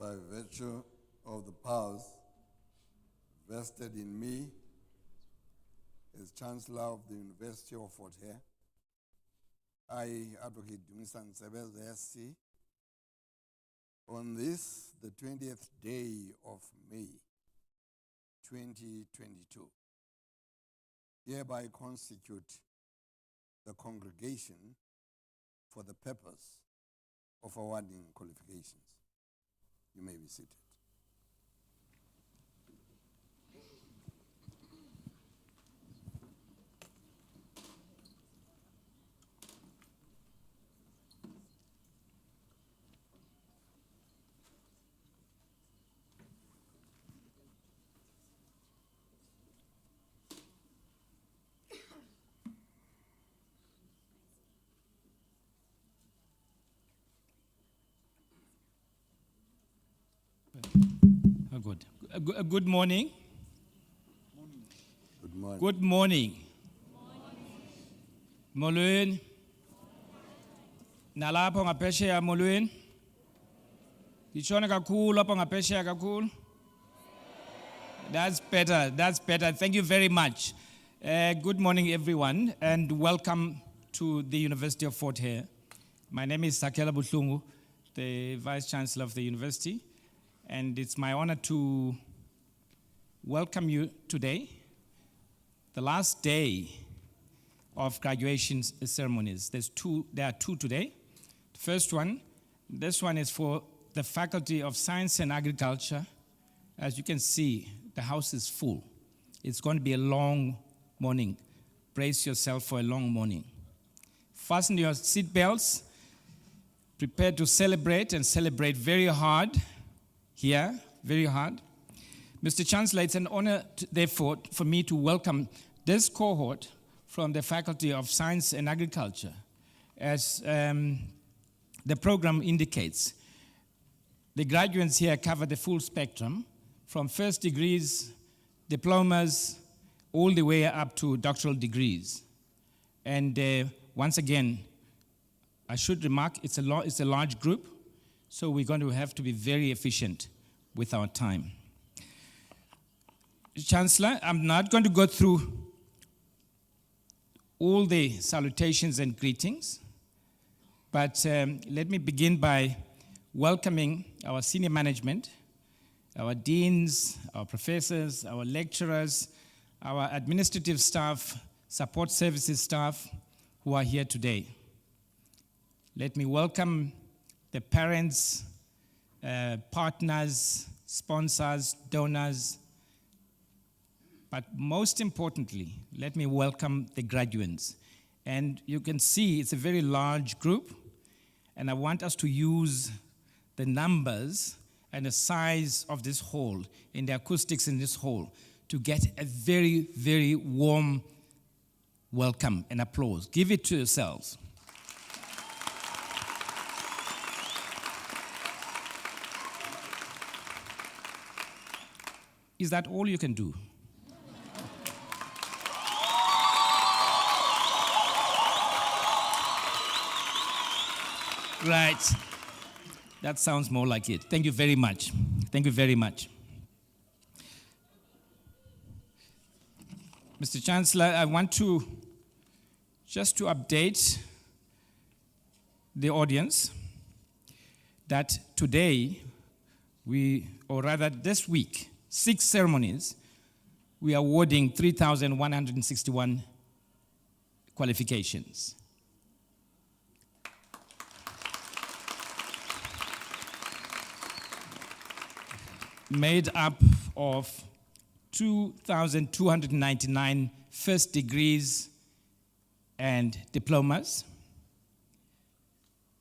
by virtue of the powers vested in me as Chancellor of the University of Fort Hare, I, Advocate Dumisan Sebeze SC, on this, the 20th day of May, 2022, hereby constitute the congregation for the purpose of awarding qualifications. You may be seated. Good. Good morning. Good morning. Good morning. Molweni. Nalapho ngaphesheya molweni. Ngitshona kakhulu apho ngaphesheya kakhulu. That's better. That's better. Thank you very much. Good morning, everyone, and welcome to the University of Fort Hare. My name is Sakela Buhlungu, the Vice Chancellor of the University. And it's my honor to welcome you today, the last day of graduation ceremonies. There are two today. The first one, this one is for the Faculty of Science and Agriculture. As you can see, the house is full. It's going to be a long morning. Brace yourself for a long morning. Fasten your seatbelts. Prepare to celebrate and celebrate very hard here, very hard. Mr. Chancellor, it's an honor, therefore, for me to welcome this cohort from the Faculty of Science and Agriculture. As the program indicates, the graduates here cover the full spectrum, from first degrees, diplomas, all the way up to doctoral degrees. And once again, I should remark, it's a large group, so we're going to have to be very efficient with our time. Chancellor, I'm not going to go through all the salutations and greetings, but let me begin by welcoming our senior management, our deans, our professors, our lecturers, our administrative staff, support services staff who are here today. Let me welcome the parents, partners, sponsors, donors, but most importantly, let me welcome the graduates. And you can see it's a very large group, and I want us to use the numbers and the size of this hall and the acoustics in this hall to get a very, very warm welcome and applause. Give it to yourselves. Is that all you can do? Right. That sounds more like it. Thank you very much. Thank you very much. Mr. Chancellor, I want to just to update the audience that today or rather this week, 6 ceremonies, we are awarding 3,161 qualifications. Made up of 2,299 first degrees and diplomas,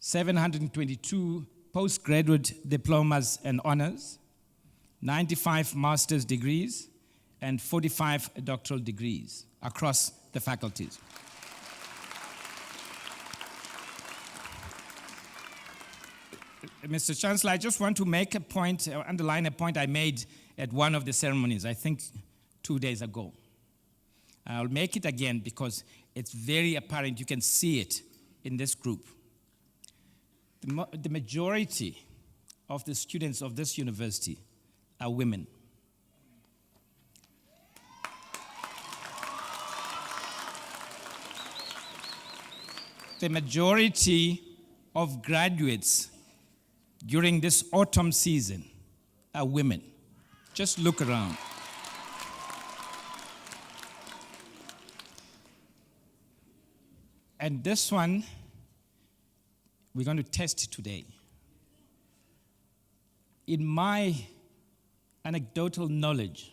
722 postgraduate diplomas and honors, 95 master's degrees, and 45 doctoral degrees across the faculties. Mr. Chancellor, I just want to make a point, underline a point I made at one of the ceremonies, I think 2 days ago. I'll make it again because it's very apparent. You can see it in this group. The majority of the students of this university are women. The majority of graduates during this autumn season are women. Just look around. And this one, we're going to test today. In my anecdotal knowledge,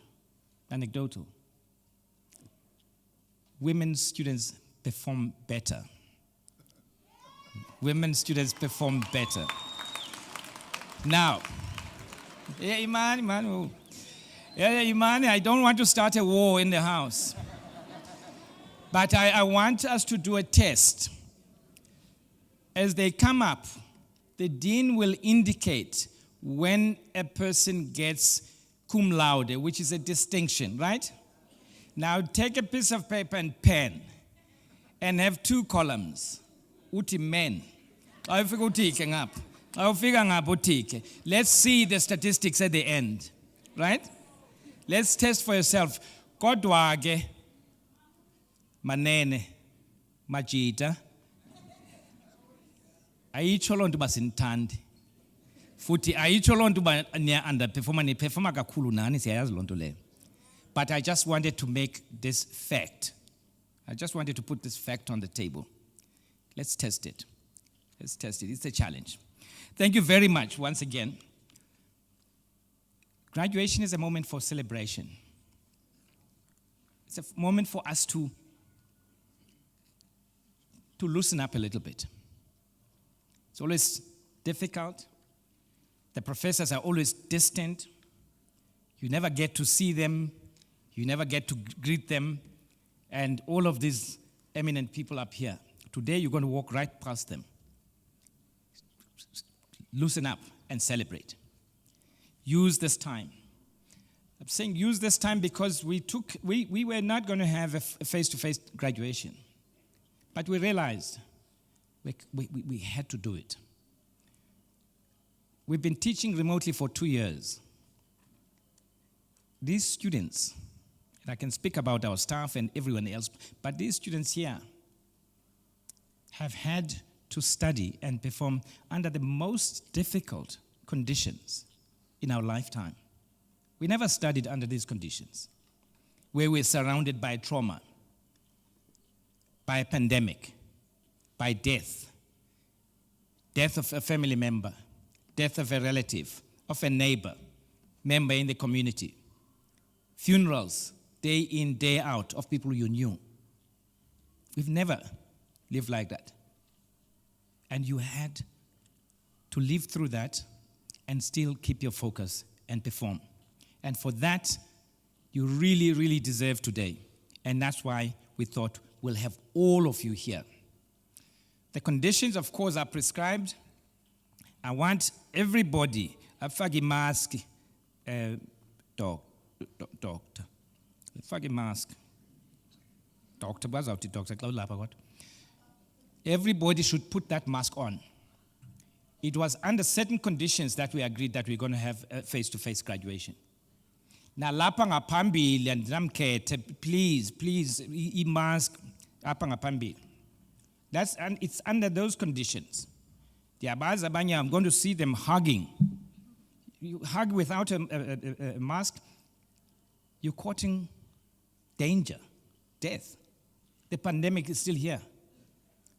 women students perform better. Women students perform better. Now, Imani, I don't want to start a war in the house. But I want us to do a test. As they come up, the dean will indicate when a person gets cum laude, which is a distinction, right? Now take a piece of paper and pen and have 2 columns. Uti men. Let's see the statistics at the end, right? Let's test for yourself. Kodwage, manene, majita. Ayicho lonto basintandi. Futhi ayicho lonto ba underperforma ni performa kakhulu nani siyayazi lonto le. But I just wanted to make this fact. I just wanted to put this fact on the table. Let's test it. It's tested. It's a challenge. Thank you very much once again. Graduation is a moment for celebration. It's a moment for us to loosen up a little bit. It's always difficult. The professors are always distant. You never get to see them. You never get to greet them. And all of these eminent people up here. Today, you're going to walk right past them. Loosen up and celebrate. Use this time. I'm saying use this time because we were not going to have a face-to-face graduation. But we realized we had to do it. We've been teaching remotely for 2 years. These students, and I can speak about our staff and everyone else, but these students here have had to study and perform under the most difficult conditions in our lifetime. We never studied under these conditions, where we're surrounded by trauma, by a pandemic, by death of a family member, death of a relative, of a neighbor, member in the community, funerals, day in, day out, of people you knew. We've never lived like that. And you had to live through that and still keep your focus and perform. And for that, you really, really deserve today. And that's why we thought we'll have all of you here. The conditions, of course, are prescribed. I want everybody, afake mask, doctor. Afake mask. Doctor, everybody should put that mask on. It was under certain conditions that we agreed that we're going to have a face-to-face graduation. Now, lapha ngaphambili andinamkhethe, please, mask apha ngaphambili. And it's under those conditions. I'm going to see them hugging. You hug without a mask, you're courting danger, death. The pandemic is still here.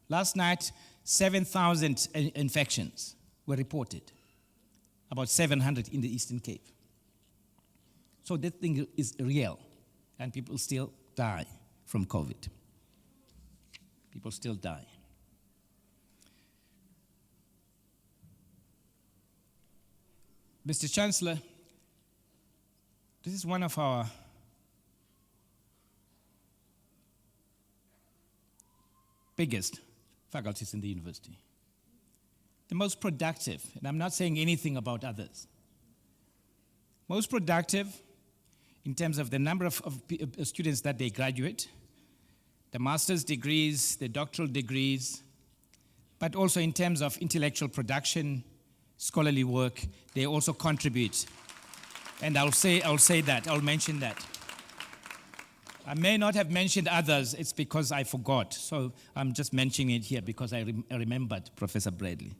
Last night, 7,000 infections were reported, about 700 in the Eastern Cape. So this thing is real, and people still die from COVID. People still die. Mr. Chancellor, this is one of our biggest faculties in the university. The most productive, and I'm not saying anything about others. Most productive in terms of the number of students that they graduate, the master's degrees, the doctoral degrees, but also in terms of intellectual production, scholarly work, they also contribute. And I'll mention that. I may not have mentioned others, it's because I forgot. So I'm just mentioning it here because I remembered Professor Bradley.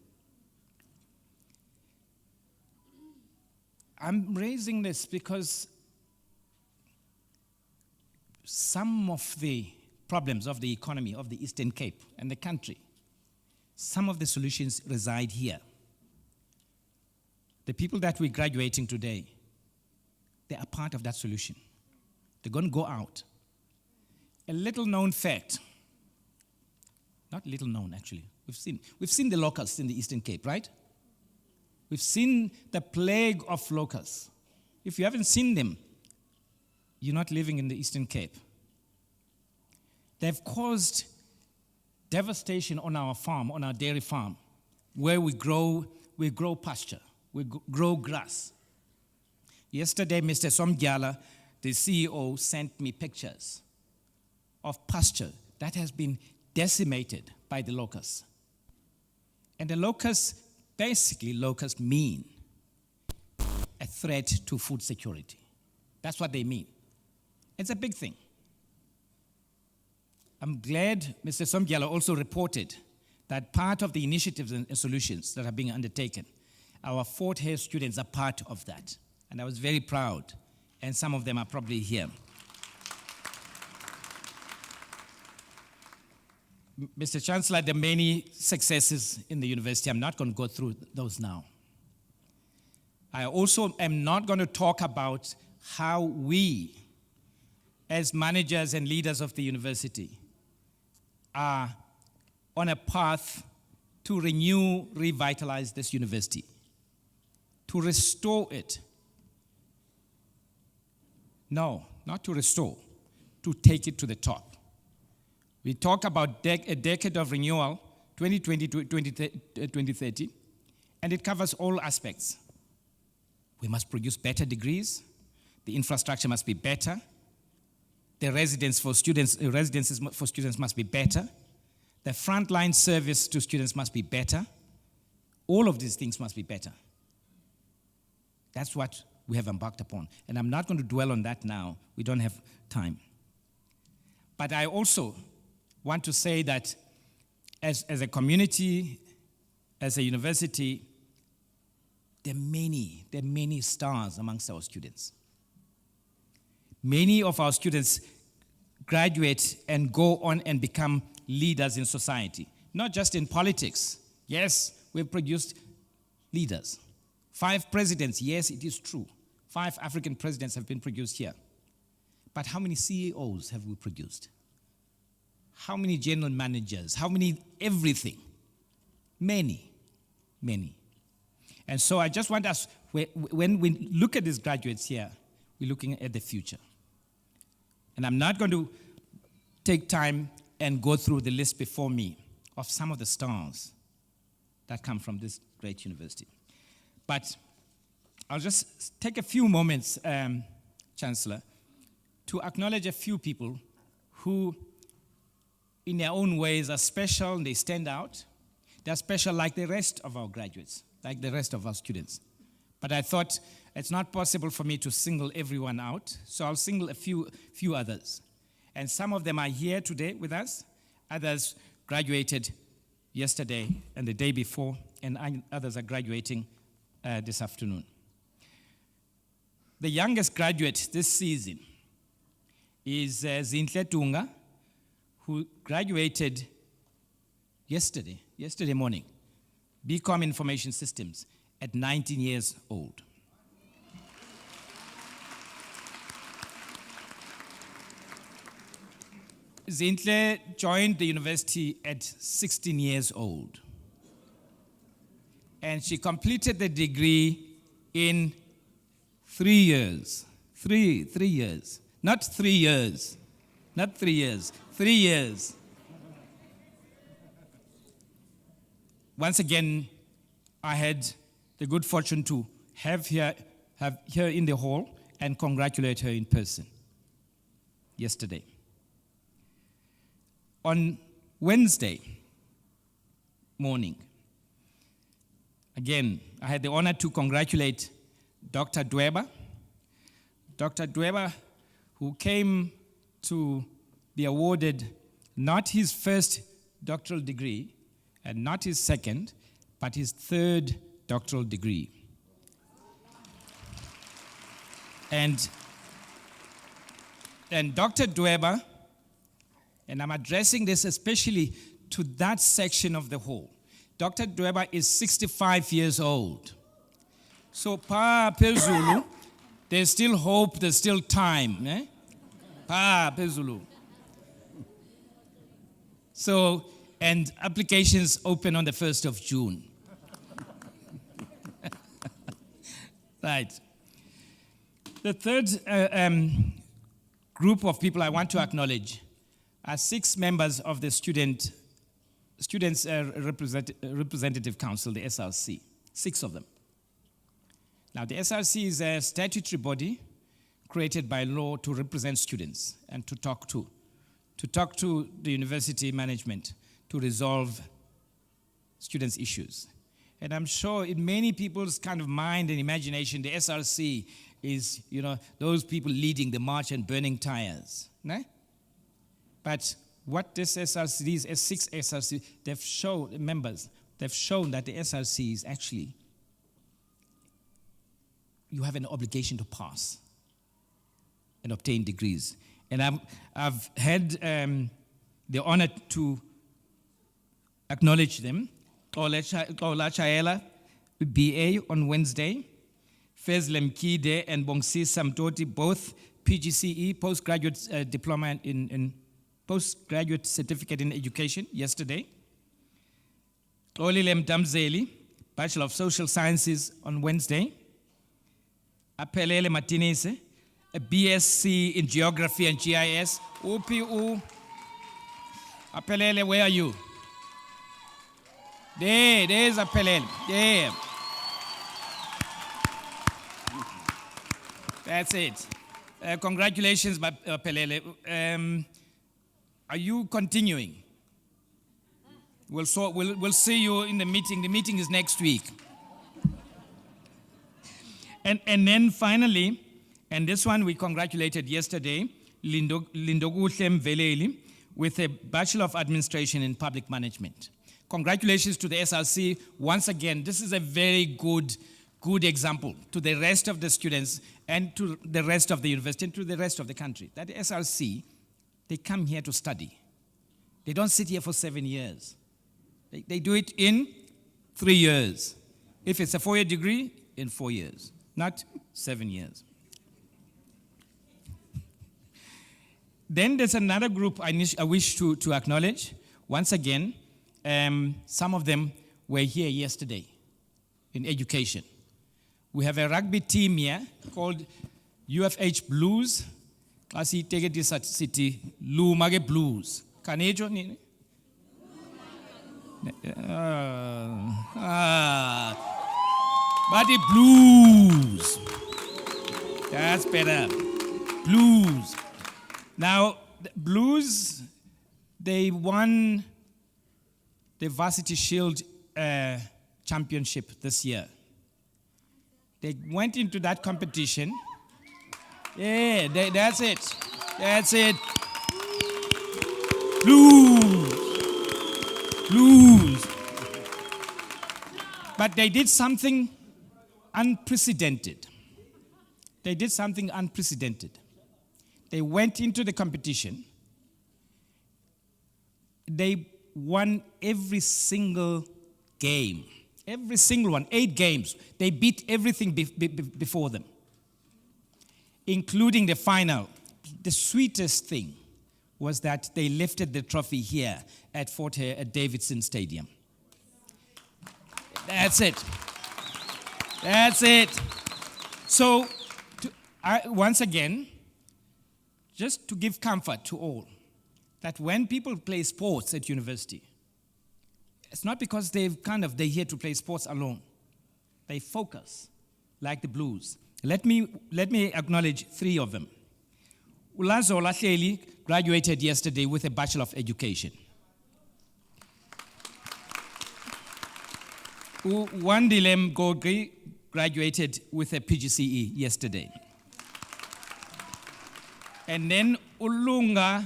I'm raising this because some of the problems of the economy of the Eastern Cape and the country, some of the solutions reside here. The people that we're graduating today, they are part of that solution. They're going to go out. A little known fact, not little known actually, we've seen the locusts in the Eastern Cape, right? We've seen the plague of locusts. If you haven't seen them, you're not living in the Eastern Cape. They've caused devastation on our farm, on our dairy farm, where we grow pasture, we grow grass. Yesterday, Mr. Somgyala, the CEO, sent me pictures of pasture that has been decimated by the locusts. And the locusts mean a threat to food security. That's what they mean. It's a big thing. I'm glad Mr. Somgyala also reported that part of the initiatives and solutions that are being undertaken, our Fort Hare students are part of that. And I was very proud, and some of them are probably here. Mr. Chancellor, there are many successes in the university. I'm not going to go through those now. I also am not going to talk about how we, as managers and leaders of the university, are on a path to renew, revitalize this university, to restore it. No, not to restore, to take it to the top. We talk about a decade of renewal, 2020 to 2030, and it covers all aspects. We must produce better degrees. The infrastructure must be better. The residences for students must be better. The frontline service to students must be better. All of these things must be better. That's what we have embarked upon. And I'm not going to dwell on that now. We don't have time. But I also want to say that as a community, as a university, there are many stars amongst our students. Many of our students graduate and go on and become leaders in society, not just in politics. Yes, we've produced leaders. 5 presidents, yes, it is true. 5 African presidents have been produced here. But how many CEOs have we produced? How many general managers? How many everything? Many. And so I just want us, when we look at these graduates here, we're looking at the future. And I'm not going to take time and go through the list before me of some of the stars that come from this great university. But I'll just take a few moments, Chancellor, to acknowledge a few people who, in their own ways, are special and they stand out. They're special like the rest of our graduates, like the rest of our students. But I thought it's not possible for me to single everyone out, so I'll single a few others. And some of them are here today with us. Others graduated yesterday and the day before, and others are graduating this afternoon. The youngest graduate this season is Zinhle Tunga, who graduated yesterday morning, BCom Information Systems, at 19 years old. Zinhle joined the university at 16 years old. And she completed the degree in 3 years. 3 years. Not 3 years. Not 3 years. 3 years. Once again, I had the good fortune to have her in the hall and congratulate her in person yesterday. On Wednesday morning, again, I had the honor to congratulate Dr. Dweba. Dr. Dweba, who came to be awarded not his first doctoral degree and not his second, but his 3rd doctoral degree. And Dr. Dweba, and I'm addressing this especially to that section of the hall. Dr. Dweba is 65 years old. So, Pa Pezulu, there's still hope, there's still time. Eh? Pa Pezulu. So, and applications open on the 1st of June. Right. The third group of people I want to acknowledge are 6 members of the Students' Representative Council, the SRC, 6 of them. Now, the SRC is a statutory body created by law to represent students and to talk to the university management to resolve students' issues. And I'm sure in many people's kind of mind and imagination, the SRC is, those people leading the march and burning tires. Né? But what this SRC, these 6 SRC, they've shown that the SRC is actually, you have an obligation to pass and obtain degrees. And I've had the honor to acknowledge them. Xola Chayela, BA on Wednesday. Fezle Mkide and Bongsisa Mtoti, both PGCE, postgraduate diploma in postgraduate certificate in education, yesterday. Olile Mdamzeli, Bachelor of Social Sciences on Wednesday. Apelele Martinez, a BSc in Geography and GIS. OPU. Apelele, where are you? There's Apelele. There. That's it. Congratulations, Apelele. Are you continuing? We'll see you in the meeting. The meeting is next week. And then finally, and this one we congratulated yesterday, Lindoguhle Mveleli with a Bachelor of Administration in Public Management. Congratulations to the SRC. Once again, this is a very good example to the rest of the students and to the rest of the university and to the rest of the country. That the SRC, they come here to study. They don't sit here for 7 years. They do it in 3 years. If it's a 4-year degree, in 4 years, not 7 years. Then there's another group I wish to acknowledge. Once again, some of them were here yesterday in education. We have a rugby team here called UFH Blues. Klasi Tegeti City Lumage Blues. Kanejo nini? But the Blues. That's better. Blues. Now, the Blues, they won the Varsity Shield Championship this year. They went into that competition. Yeah, that's it. That's it. Blues. Blues. But they did something unprecedented. They did something unprecedented. They went into the competition. They won every single game. Every single one, 8 games. They beat everything before them, including the final. The sweetest thing was that they lifted the trophy here at Fort Hare at Davidson Stadium. That's it. That's it. So, once again, just to give comfort to all, that when people play sports at university, it's not because they're here to play sports alone. They focus, like the Blues. Let me acknowledge 3 of them. Ulazo Lahleli graduated yesterday with a Bachelor of Education. Wandilem Gogri graduated with a PGCE yesterday. And then Ulanga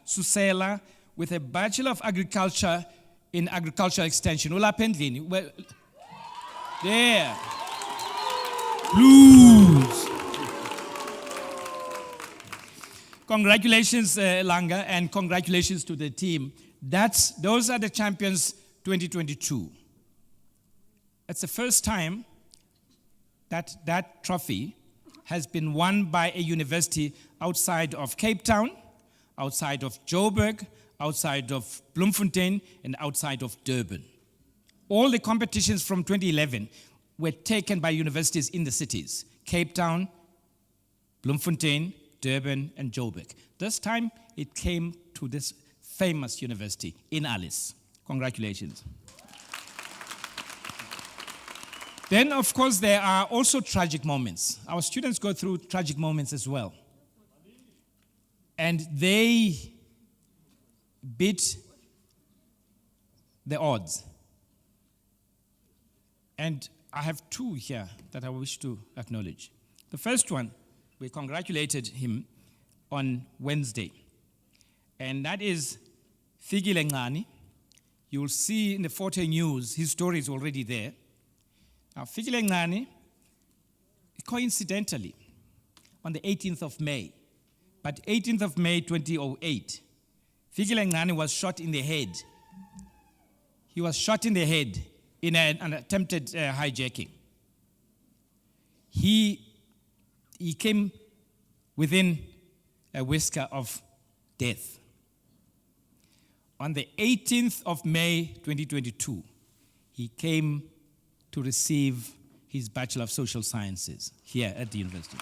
Susela with a Bachelor of Agriculture in Agricultural Extension. Ula Pendlini. Well, there. Blues. Congratulations, Langa, and congratulations to the team. Those are the champions 2022. It's the first time that trophy has been won by a university outside of Cape Town, outside of Joburg, outside of Bloemfontein, and outside of Durban. All the competitions from 2011 were taken by universities in the cities: Cape Town, Bloemfontein, Durban, and Joburg. This time, it came to this famous university in Alice. Congratulations. Then, of course, there are also tragic moments. Our students go through tragic moments as well. And they beat the odds. And I have 2 here that I wish to acknowledge. The first one, we congratulated him on Wednesday. And that is Fikile Ngani. You will see in the Fort Hare News, his story is already there. Now, Fikile Ngani, coincidentally, on the 18th of May, but 18th of May 2008, Fikile Ngani was shot in the head he was shot in the head in an attempted hijacking. He came within a whisker of death. On the 18th of May 2022, he came to receive his Bachelor of Social Sciences here at the university.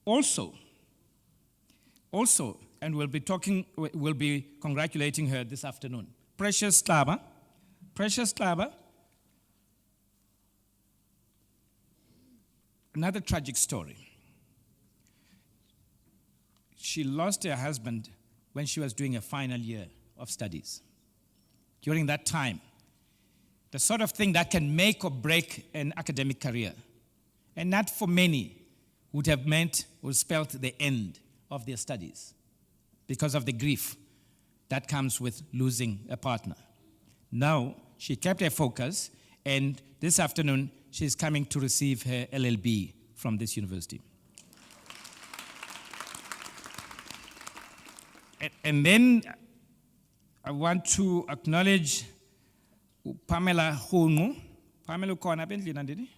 Also, and we'll be congratulating her this afternoon, Precious Tlaba, another tragic story. She lost her husband when she was doing a final year of studies. During that time, the sort of thing that can make or break an academic career, and not for many, would have spelled the end of their studies because of the grief that comes with losing a partner. Now, she kept her focus, and this afternoon, she's coming to receive her LLB from this university. And then I want to acknowledge Pamela Hunu. Pamela ukona apha endlini andini?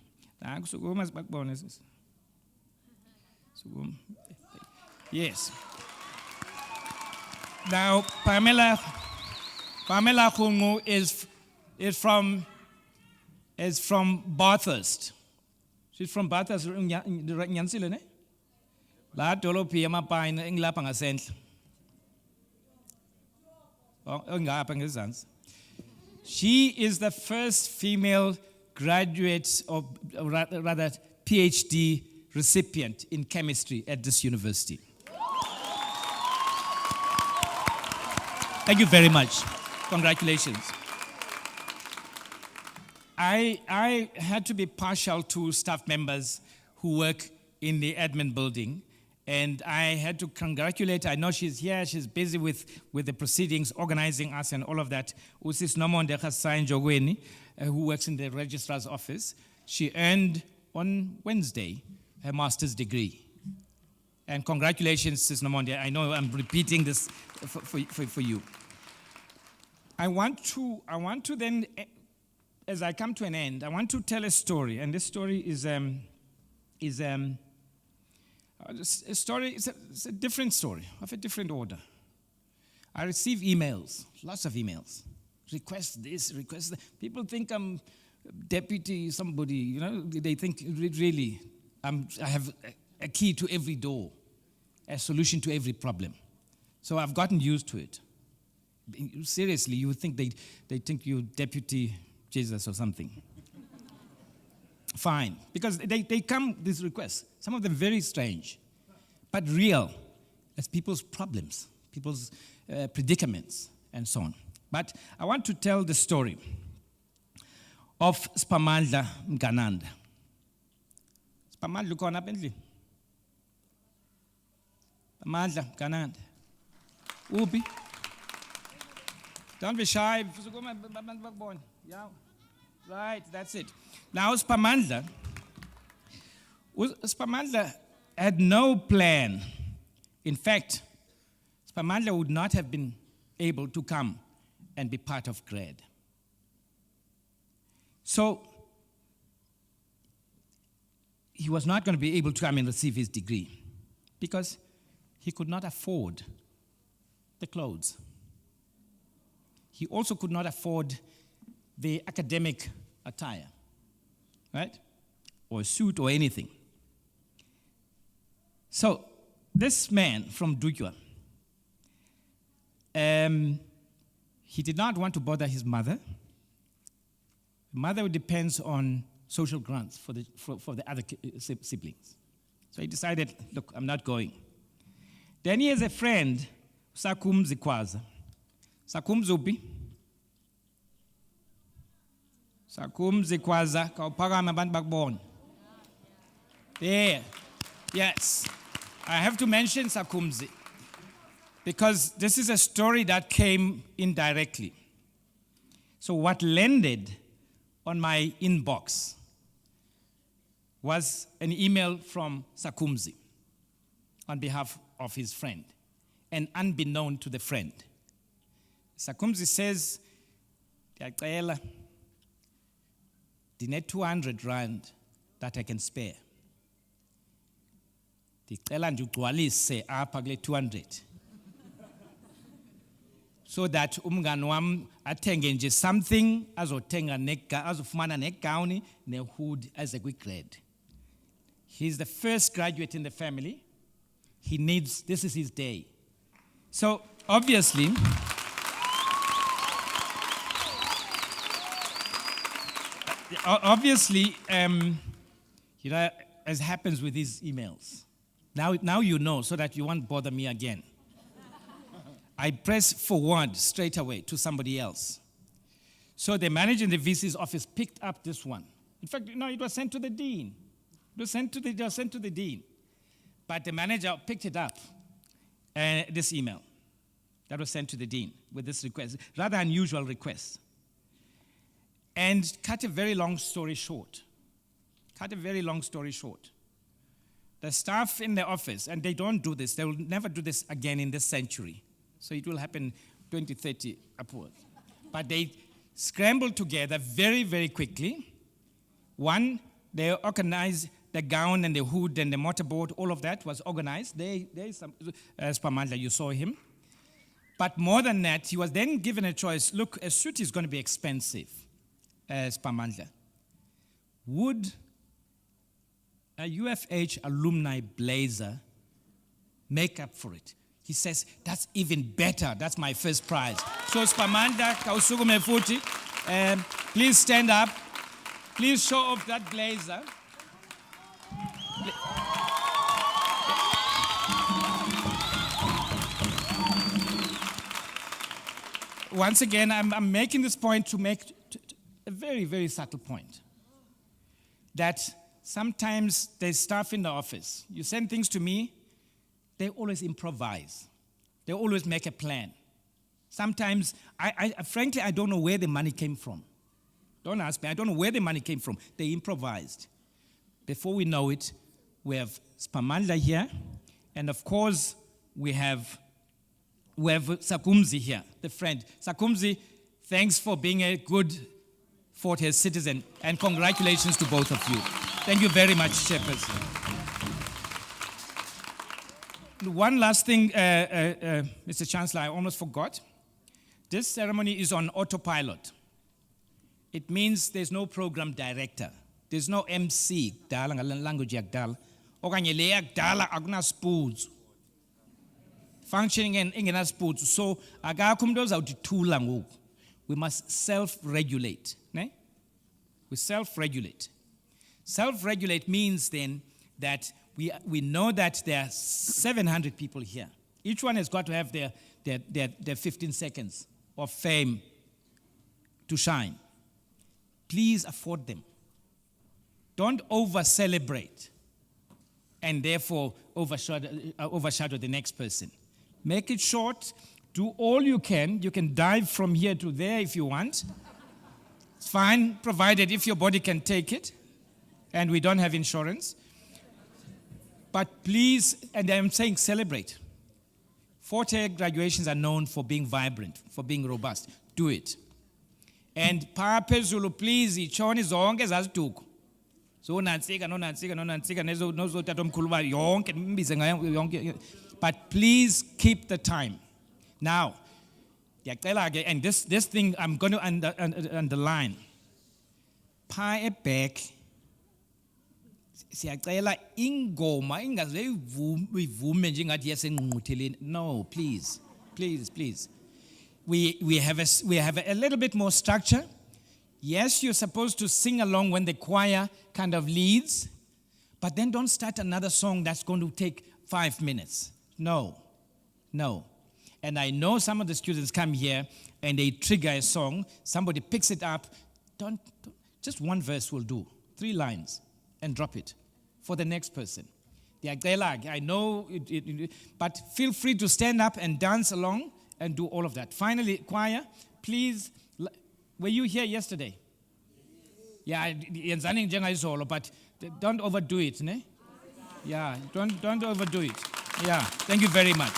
Nakusukuma sibakubone sisi. Yes. Now Pamela Hunu is from Bathurst. She's from Bathurst. Nyansile ne? La dolopi yamapha ngilapha ngasendle. She is the first female graduate, or rather PhD recipient in chemistry at this university. Thank you very much. Congratulations. I had to be partial to staff members who work in the admin building, and I had to congratulate her. I know she's here, she's busy with the proceedings, organizing us and all of that. Usis Nomonde Hassan Jogweni, who works in the registrar's office. She earned on Wednesday her master's degree. And congratulations, Sis Nomonde. I know I'm repeating this for you. I want to then, as I come to an end, I want to tell a story, and this story is a story. It's a different story of a different order. I receive emails, lots of emails. Request this, request that. People think I'm deputy somebody. You know, they think really I have a key to every door, a solution to every problem. So I've gotten used to it. Seriously, you would think they think you're Deputy Jesus or something. Fine, because they come, these requests, some of them very strange, but real, as people's problems, people's predicaments, and so on. But I want to tell the story of Spamandla Mgananda. Spamandla ukona apha endlini? Spamandla Mgananda. Uphi? Don't be shy. Yeah. Right, that's it. Now, Spamandla had no plan. In fact, Spamandla would not have been able to come and be part of grad. So, he was not going to be able to come and receive his degree because he could not afford the clothes. He also could not afford the academic attire, right? Or a suit or anything. So this man from Dukwa, he did not want to bother his mother. The mother depends on social grants for the other siblings. So he decided, look, I'm not going. Then he has a friend, Sakum Zikwaza. Sakum Zupi. Sakum Zikwaza, Kaupagama Banbakbon. There. Yes. I have to mention Sakumzi because this is a story that came indirectly. So what landed on my inbox was an email from Sakumzi on behalf of his friend. and unbeknown to the friend. Sakumzi says, "Ndiyacela, ndine 200 rand that I can spare. Ndicela ndigcwalise apha kule 200. So that umngani wam athenge nje something azofumana negawuni nehood as a quick grade. He's the first graduate in the family. This is his day. So obviously, as happens with these emails, now you know, so that you won't bother me again. I press forward straight away to somebody else. So the manager in the VC's office picked up this one. In fact, it was sent to the dean. It was sent to the dean. But the manager picked it up, this email that was sent to the dean with this request, rather unusual request. And cut a very long story short, the staff in the office, and they don't do this, they will never do this again in this century. So it will happen 2030 upward. But they scrambled together very, very quickly. One, they organized the gown and the hood and the motorboat, all of that was organized. There is some, as Pamandla, you saw him. But more than that, he was then given a choice. Look, a suit is going to be expensive, as Pamandla. Would a UFH alumni blazer make up for it? He says, that's even better. That's my first prize. So, Spamanda, Kausugume Futi, please stand up. Please show off that blazer. Once again, I'm making this point to make a very, very subtle point. That sometimes there's staff in the office. You send things to me, they always improvise. They always make a plan. Sometimes, frankly, I don't know where the money came from. Don't ask me. I don't know where the money came from. They improvised. Before we know it, we have Spamandla here, and of course, we have Sakumzi here, the friend. Sakumzi, thanks for being a good Fort Hare citizen, and congratulations to both of you. Thank you very much, Chairperson. One last thing, Mr. Chancellor, I almost forgot. This ceremony is on autopilot. It means there's no program director. There's no MC, language yakdala. Okanye le yakdala akuna spoons. Functioning in ingena spoons. So akakho umuntu ozawuthula ngoku. We must self-regulate. Ne? We self-regulate. Self-regulate means then that we know that there are 700 people here. Each one has got to have their 15 seconds of fame to shine. Please afford them. Don't over-celebrate and therefore overshadow the next person. Make it short. Do all you can. You can dive from here to there if you want. It's fine, provided if your body can take it and we don't have insurance. But please, and I'm saying celebrate. Fort Hare graduations are known for being vibrant, for being robust. Do it. And phezulu, please, ichoni zonke zazituku. So nantsika, nezo tatomkhulu yonke mbize yonke. But please keep the time. Now, and this thing I'm going to underline. Pha back. Siyacela ingoma ingaze ivume njengathi yasengqungqutheleni. No, please. We have a little bit more structure. Yes, you're supposed to sing along when the choir kind of leads, but then don't start another song that's going to take 5 minutes. No. And I know some of the students come here and they trigger a song, somebody picks it up, just one verse will do, 3 lines, and drop it for the next person. I know, but feel free to stand up and dance along and do all of that. Finally, choir, please, were you here yesterday? Yeah, but don't overdo it, ne? Yeah, don't overdo it. Yeah, thank you very much.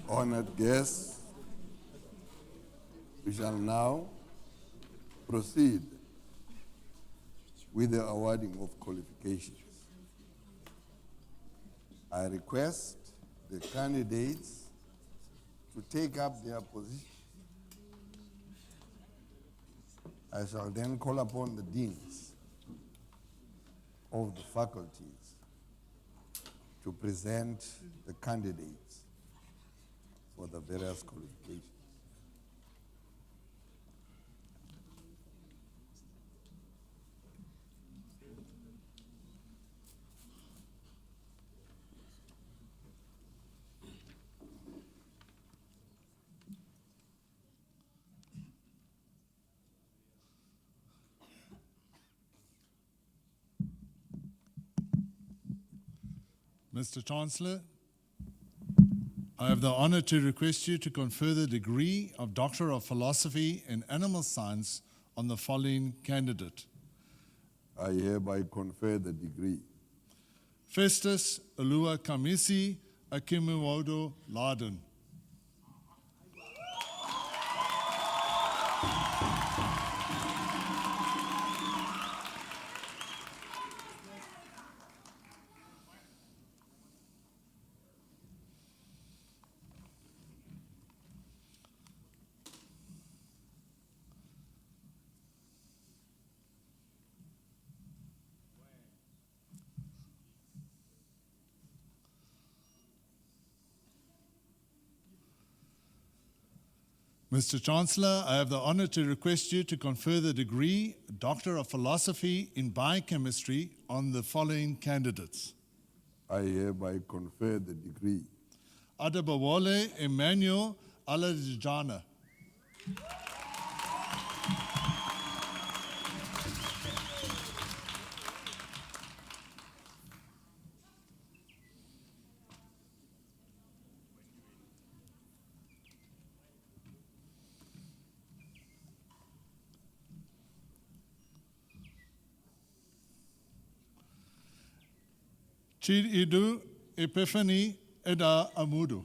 Honored guests, we shall now proceed with the awarding of qualifications. I request the candidates to take up their position. I shall then call upon the deans of the faculties to present the candidates for the various qualifications. Mr. Chancellor, I have the honor to request you to confer the degree of Doctor of Philosophy in Animal Science on the following candidate. I hereby confer the degree. Festus Alua Kamisi Akimiwodo Laden. Mr. Chancellor, I have the honor to request you to confer the degree Doctor of Philosophy in Biochemistry on the following candidates. I hereby confer the degree. Adebawole Emmanuel Aladjana. Chididu Epiphany Eda Amudu.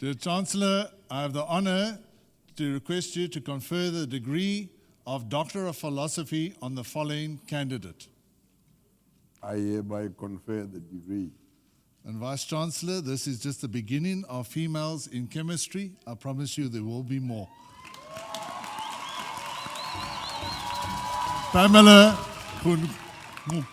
Dear Chancellor, I have the honor to request you to confer the degree of Doctor of Philosophy on the following candidate. I hereby confer the degree. And Vice Chancellor, this is just the beginning of females in chemistry. I promise you there will be more. Pamela Kunmuk.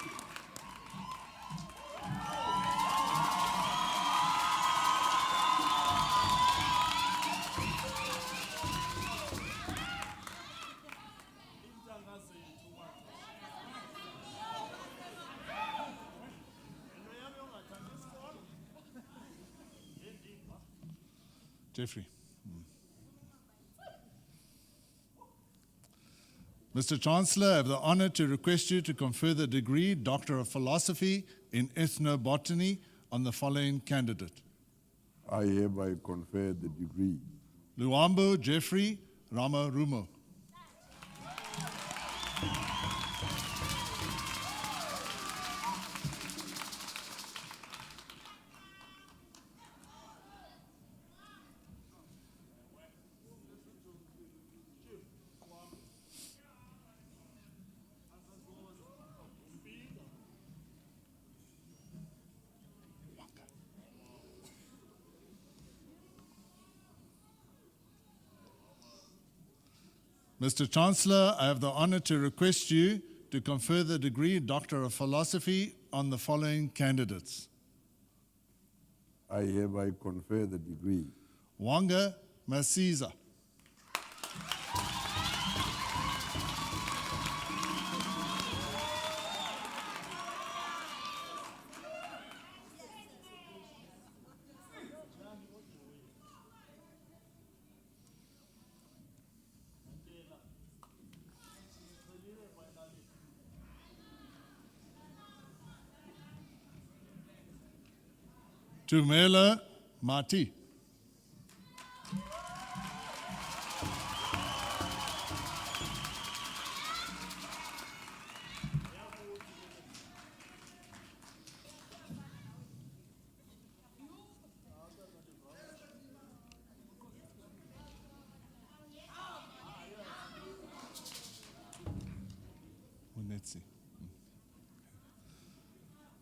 Jeffrey. Mr. Chancellor, I have the honor to request you to confer the degree Doctor of Philosophy in Ethnobotany on the following candidate. I hereby confer the degree. Luambo Jeffrey Ramarumo. Mr. Chancellor, I have the honor to request you to confer the degree Doctor of Philosophy on the following candidates. I hereby confer the degree. Wanga Masiza. Tumela Mati.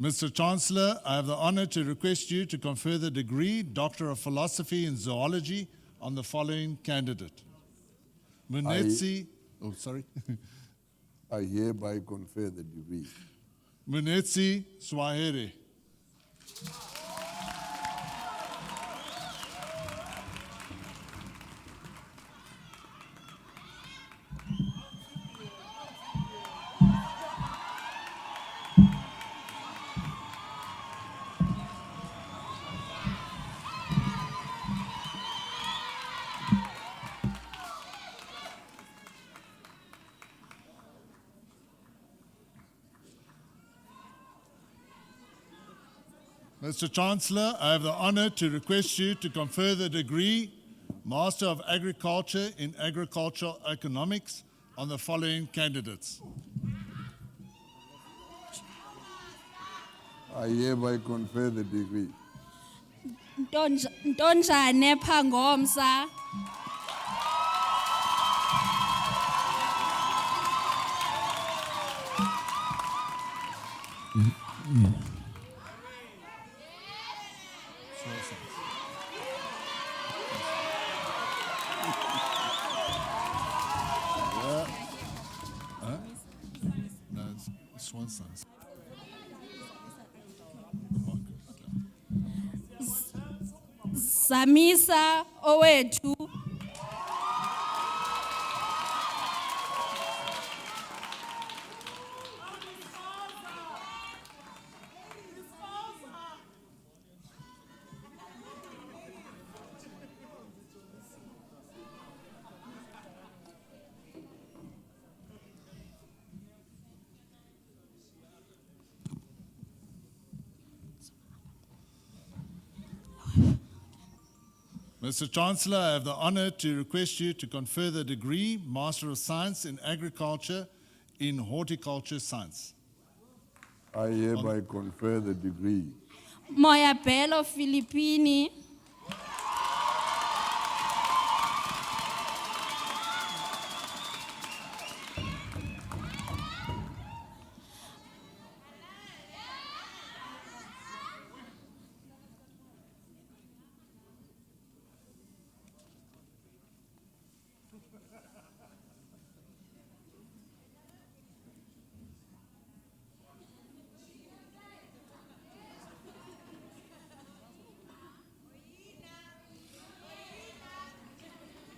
Mr. Chancellor, I have the honor to request you to confer the degree Doctor of Philosophy in Zoology on the following candidate. Munetsi, I hereby confer the degree. Munetsi Swahere. Mr. Chancellor, I have the honor to request you to confer the degree Master of Agriculture in Agricultural Economics on the following candidates. I hereby confer the degree. Ntonjane Phangomsa, No, it's Swan Sons. Samisa Owetu, Mr. Chancellor, I have the honor to request you to confer the degree Master of Science in Agriculture in Horticulture Science. I hereby confer the degree. Moya Bello Filippini,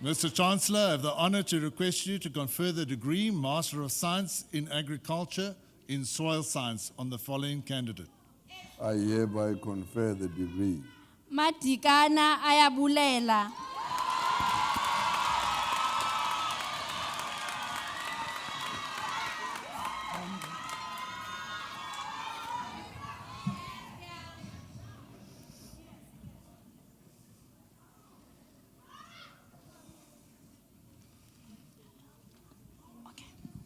Mr. Chancellor, I have the honor to request you to confer the degree Master of Science in Agriculture in Soil Science on the following candidate. I hereby confer the degree. Madikana Ayabulela,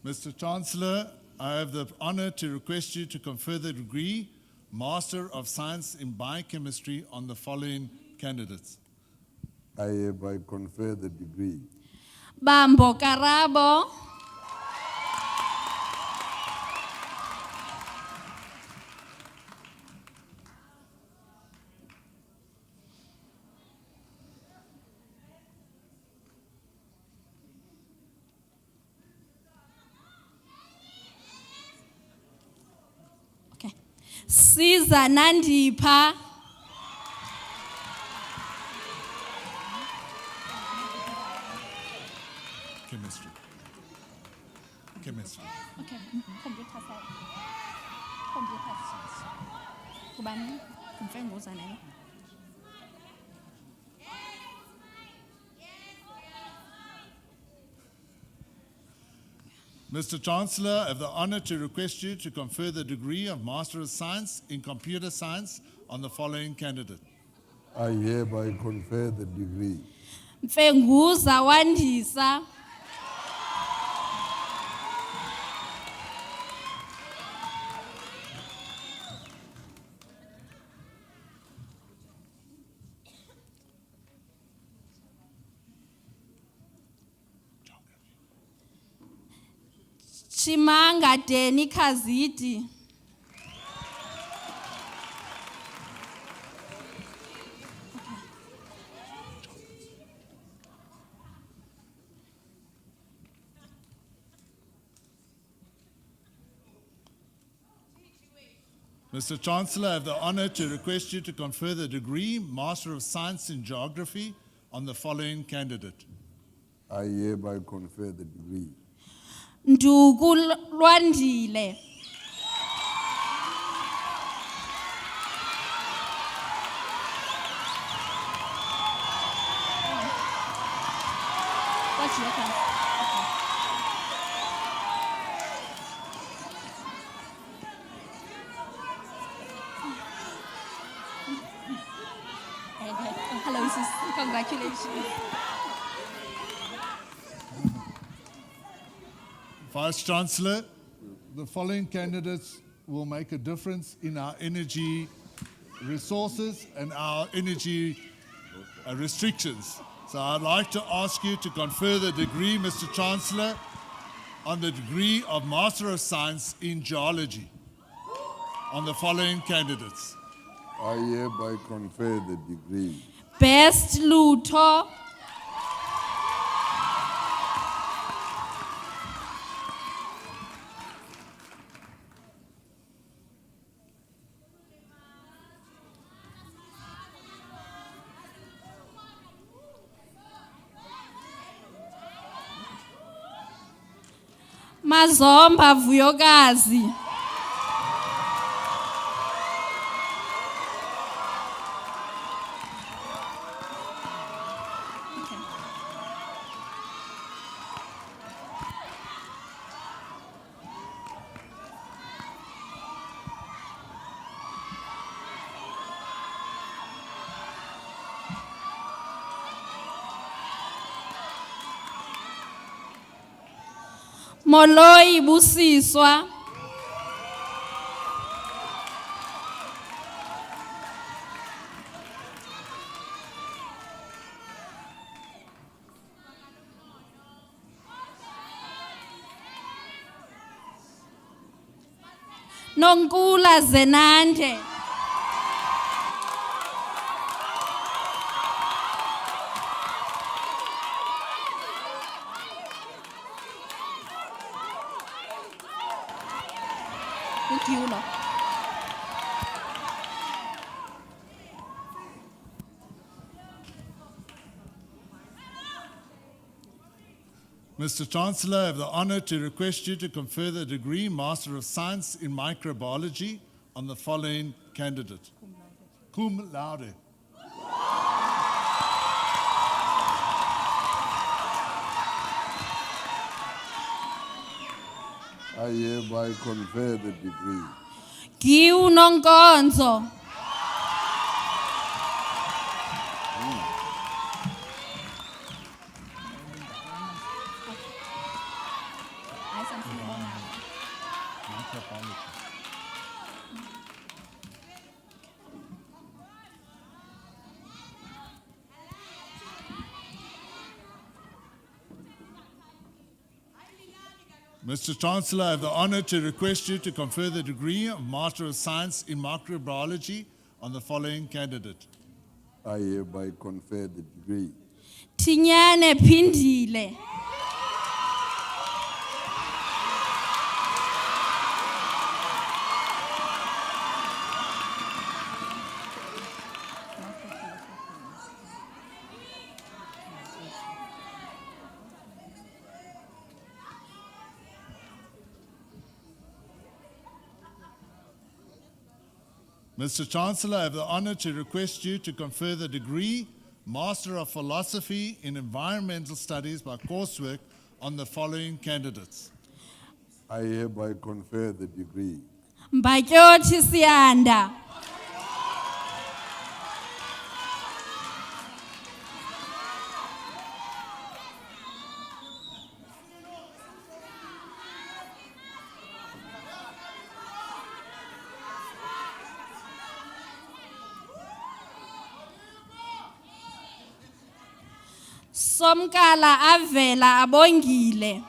Mr. Chancellor, I have the honor to request you to confer the degree Master of Science in Biochemistry on the following candidates. I hereby confer the degree. Bambo Karabo, Siza Nandipha, Chemistry. Chemistry. okay, computer science, computer science. Kubani, kumfeng ngozana. Mr. Chancellor, I have the honor to request you to confer the degree of Master of Science in Computer Science on the following candidate. I hereby confer the degree. Mfenguza Wandisa, Chimanga Deni Kaziti, Mr. Chancellor, I have the honor to request you to confer the degree Master of Science in Geography on the following candidate. I hereby confer the degree. Ndugu Lwandile, what do you reckon? Congratulations. Vice Chancellor, the following candidates will make a difference in our energy resources and our energy restrictions. So I'd like to ask you to confer the degree, Mr. Chancellor, on the degree of Master of Science in Geology on the following candidates. I hereby confer the degree. Best Lutho, Mazomba Vuyokazi, Moloi Busiswa, Nonkula Zenande, Ukiulo. Mr. Chancellor, I have the honor to request you to confer the degree Master of Science in Microbiology on the following candidate. Cum laude. I hereby confer the degree. Giu Nonkonzo, Mr. Chancellor, I have the honor to request you to confer the degree of Master of Science in Microbiology on the following candidate. I hereby confer the degree. Tinyane Pindile, Mr. Chancellor, I have the honor to request you to confer the degree Master of Philosophy in Environmental Studies by coursework on the following candidates. I hereby confer the degree. Mbakyoti Sianda, Somkala Avela Abongile,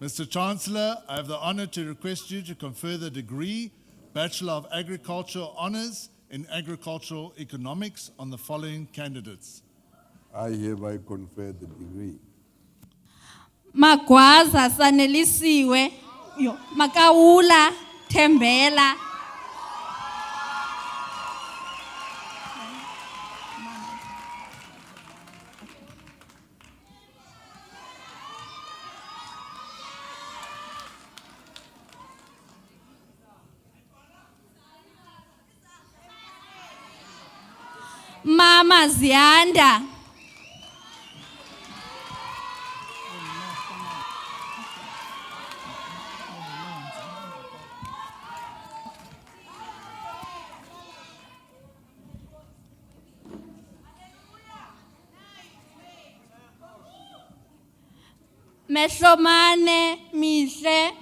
Mr. Chancellor, I have the honor to request you to confer the degree Bachelor of Agricultural Honors in Agricultural Economics on the following candidates. I hereby confer the degree. Magwaza Sanelisiwe, Makaula Tembela, Mama ziyanda. Mehlomane mihle.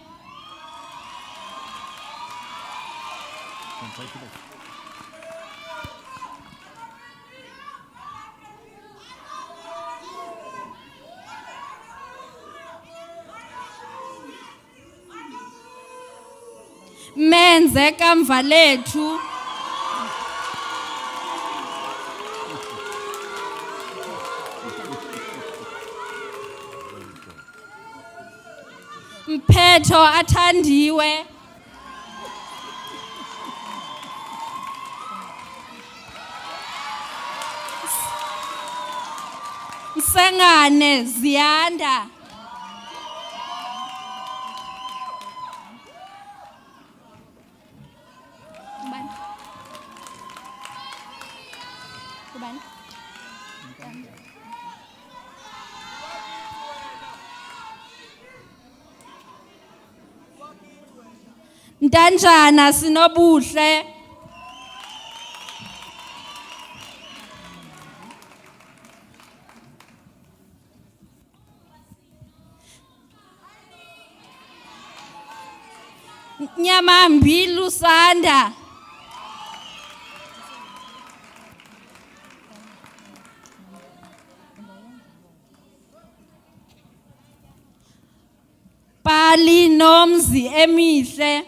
Menze kamva lethu. Mphetho athandiwe. Msengane ziyanda. Kubani? Kubani? Ntanjana sinobuhle. Nyamambi lusanda. Pali nomzi emihle.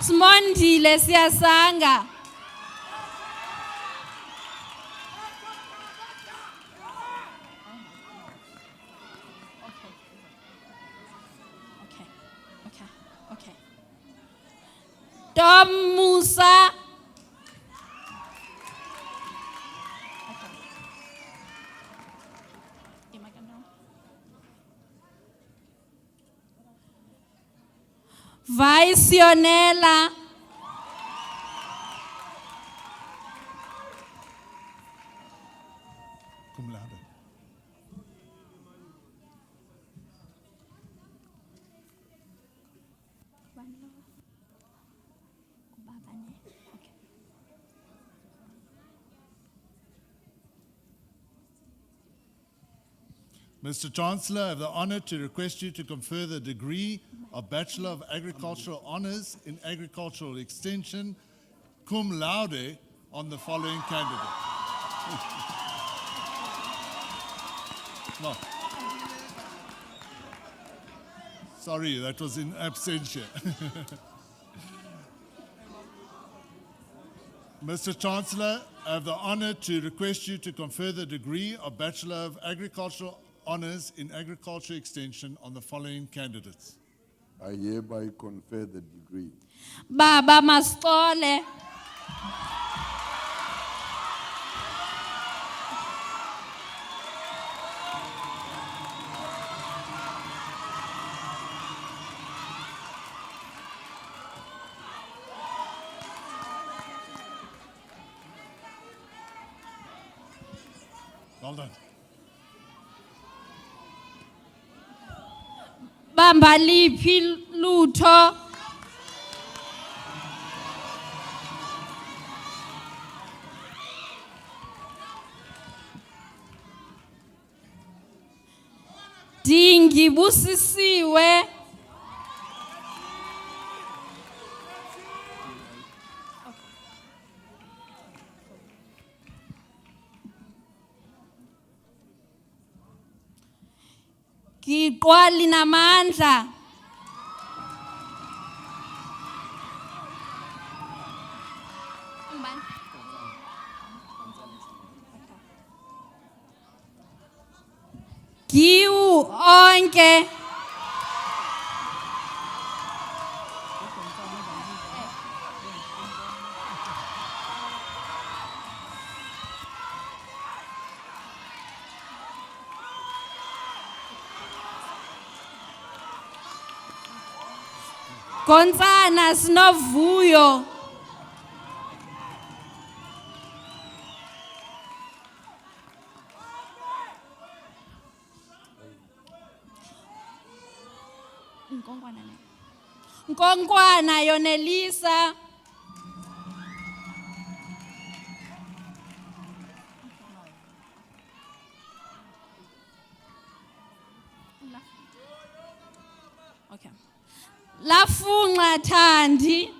Smondile siyasanga. Okay. Tom Musa. Visionella. Cum laude. Mr. Chancellor, I have the honor to request you to confer the degree of Bachelor of Agricultural Honors in Agricultural Extension, cum laude, on the following candidate. No. Sorry, that was in absentia. Mr. Chancellor, I have the honor to request you to confer the degree of Bachelor of Agricultural Honors in Agriculture Extension on the following candidates. I hereby confer the degree. Baba masixole. Well done. Bamba liphi lutho. Dingi busisiwe. Giqwali namandla. Giu onke. Gonzana sinovuyo. Nkonkwana Yonelisa. Okay. Lafunga Thandi.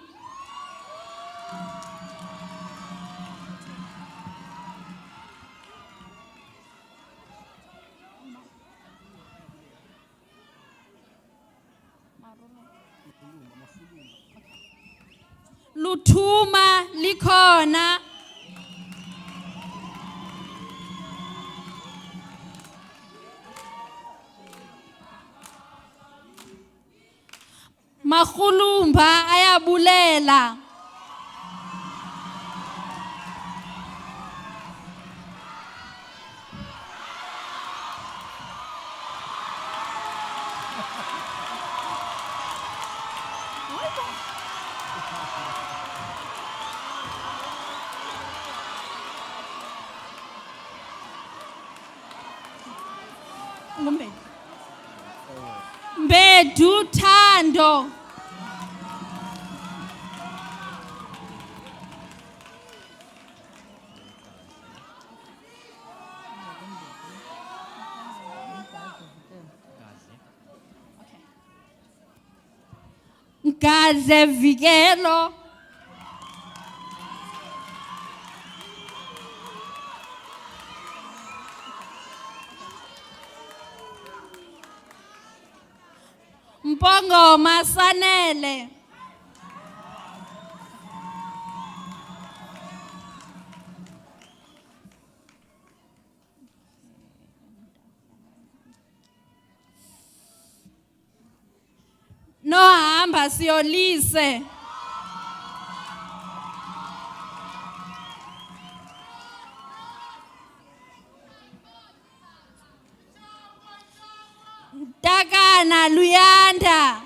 Luthuma likhona. Makhulumba ayabulela. Mbedu Thando. Gaze Vigelo. Mpongo Masanele. Nohamba siyolise. Takana Luyanda.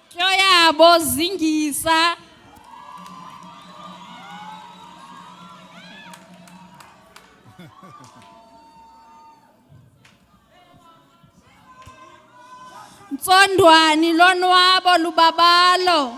Kyoyabo Zingisa. Mtsondwani lonwabo lubabalo.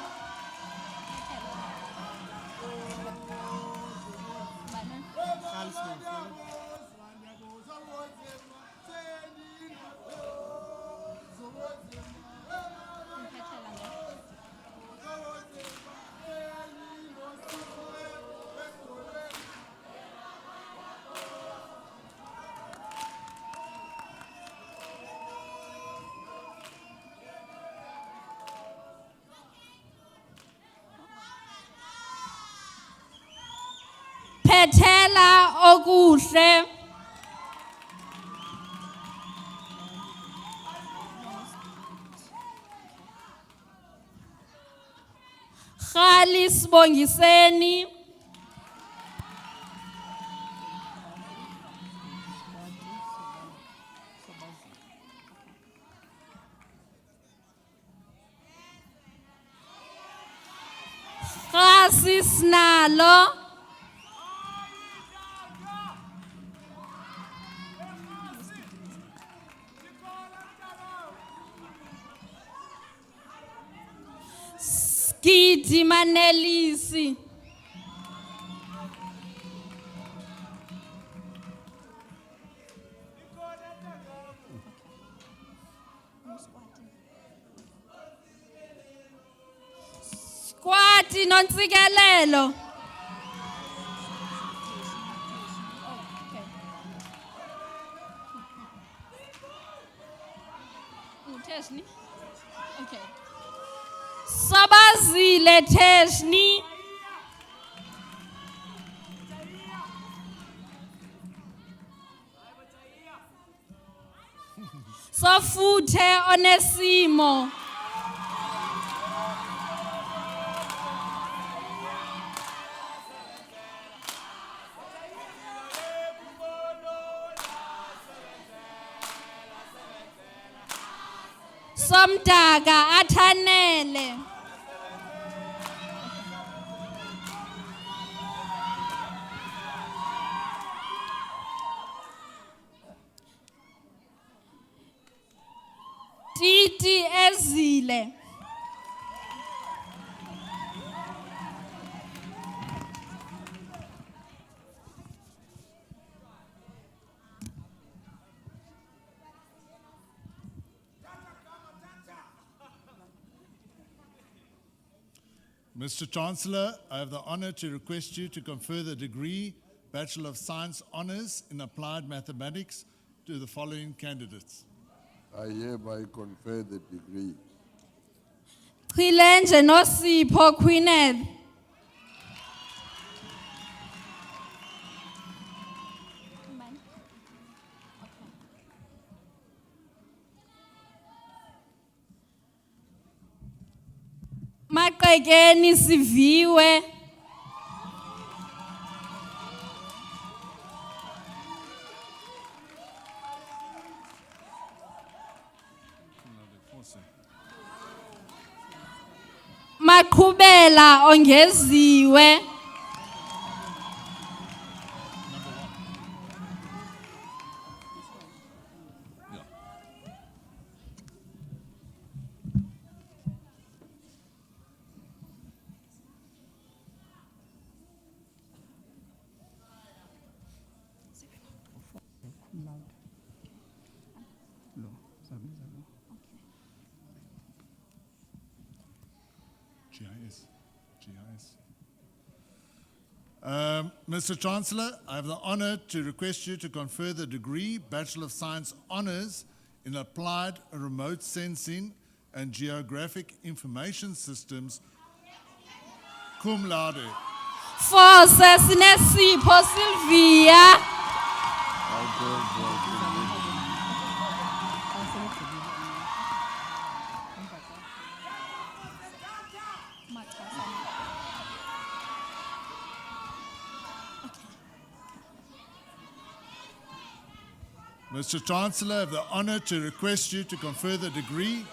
Phethela okuhle Khali sibongiseni Khasi sinalo Skidi Manelisi Squati nontsikelelo Uteshni Okay Sabazile Teshni Sofuthe Onesimo Somdaga Athanele Titi Ezile Mr. Chancellor, I have the honor to request you to confer the degree Bachelor of Science Honours in Applied Mathematics to the following candidates. I hereby confer the degree. Chilenje Nosipho Queeneth Maqekeni Siviwe Maqhubela ongeziwe Mr. Chancellor, I have the honor to request you to confer the degree Bachelor of Science Honours in Applied Remote Sensing and Geographic Information Systems, cum laude. Forse Sinesipho Sylvia Mr. Chancellor, I have the honor to request you to confer the degree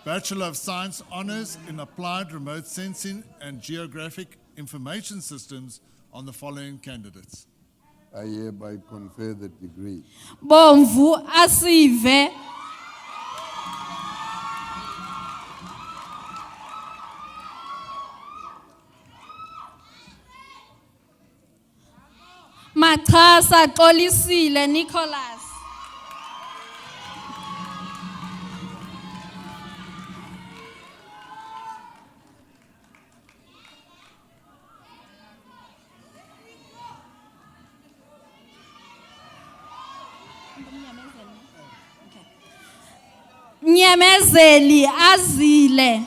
Bachelor of Science Honours in Applied Remote Sensing and Geographic Information Systems on the following candidates. I hereby confer the degree. Bomvu Asive Machasa Xolisile Nicholas Nyemezeli Azile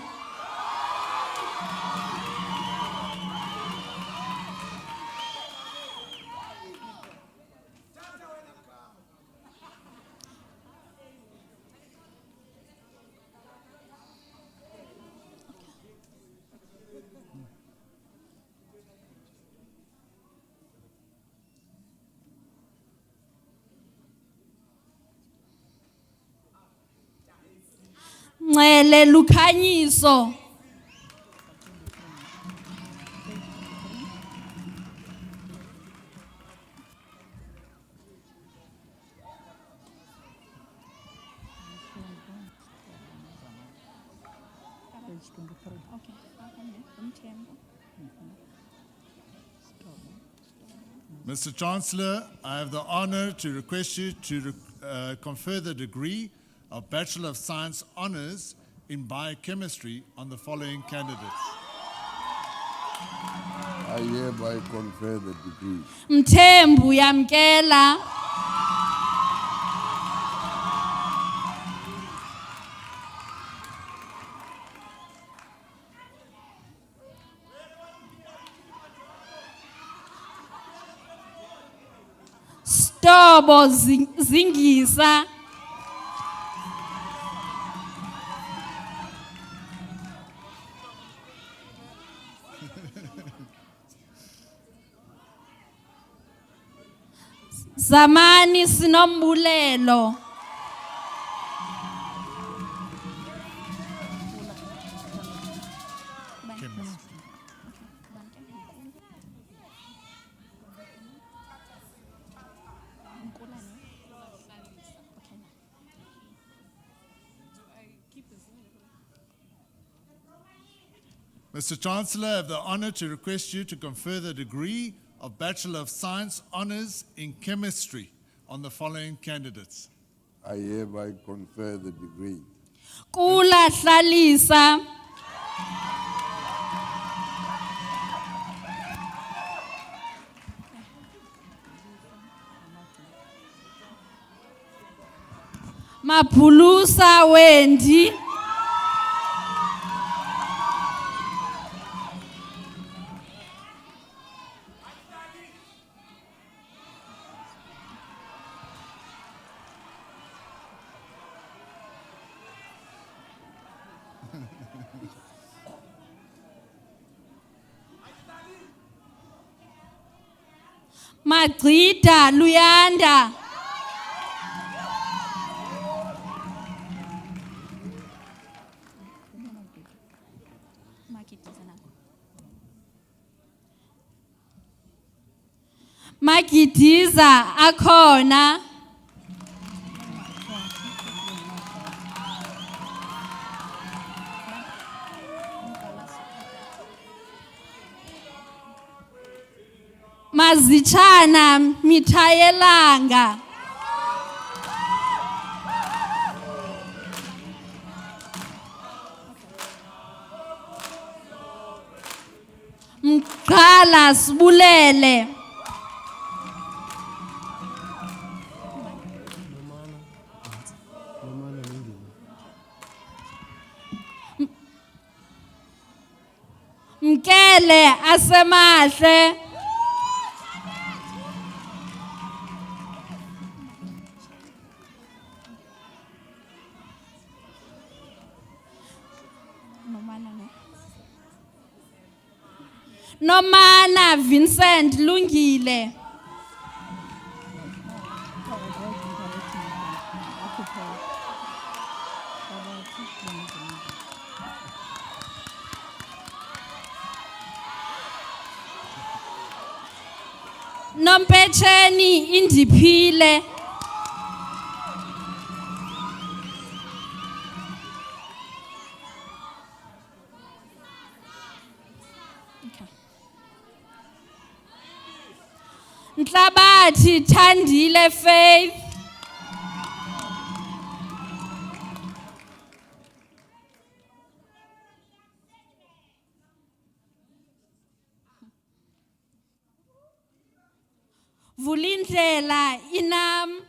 Mabele Lukhanyiso. Mr. Chancellor, I have the honor to request you to confer the degree of Bachelor of Science Honours in Biochemistry on the following candidates. I hereby confer the degree. Mthembu Yamkela. Stobo Zingisa. Zamani Sinombulelo. Mr. Chancellor, I have the honor to request you to confer the degree of Bachelor of Science Honours in Chemistry on the following candidates. I hereby confer the degree. Kula Hlalisa. Mapulusa Wendy. Magcida Luyanda. Magidiza akhona. Mazichana Mitayelanga. Mkhala Sibulele. Mkele Asemahle. Nomana Vincent Lungile. Nompecheni Indiphile. Nhlabathi Thandile Faith. Vulindlela Inam.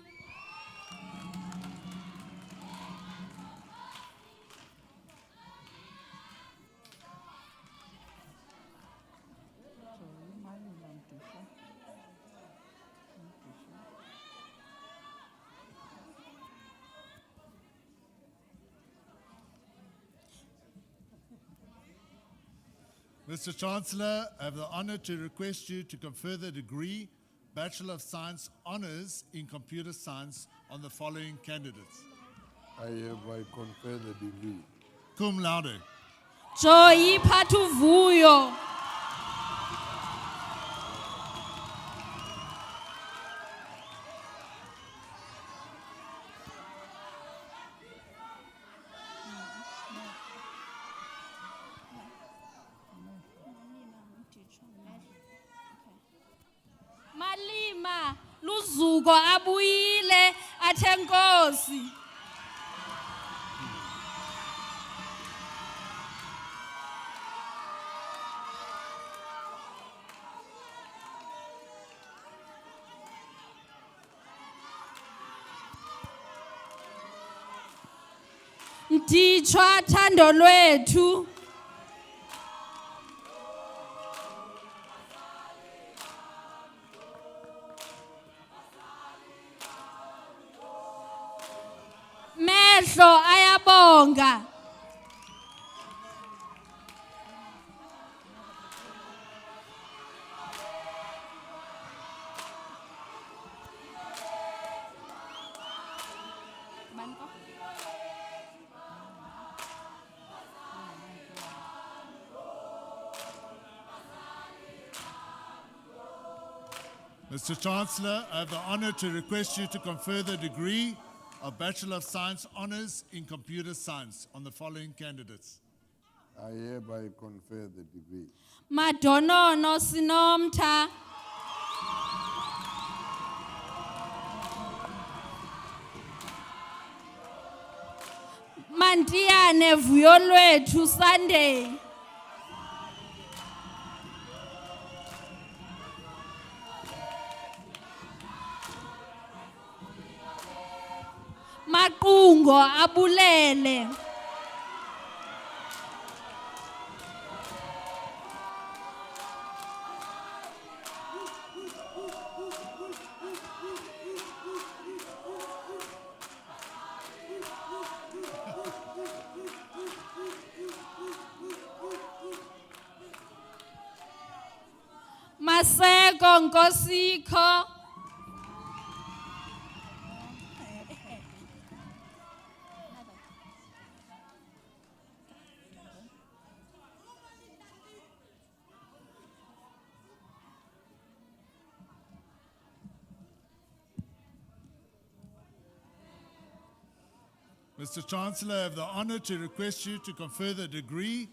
Mr. Chancellor, I have the honor to request you to confer the degree Bachelor of Science Honours in Computer Science on the following candidates. I hereby confer the degree. cum laude. Joy Patuvuyo. Malima Luzuko abuyile athenkosi. Nditshwa thando lwethu. Mehlo ayabonga. Mr. Chancellor, I have the honor to request you to confer the degree of Bachelor of Science Honors in Computer Science on the following candidates. I hereby confer the degree. Madonono sinomtha. Mantiyane vuyo lwethu Sunday. Maqungo abulele. Maseko Nkosikho. Mr. Chancellor, I have the honor to request you to confer the degree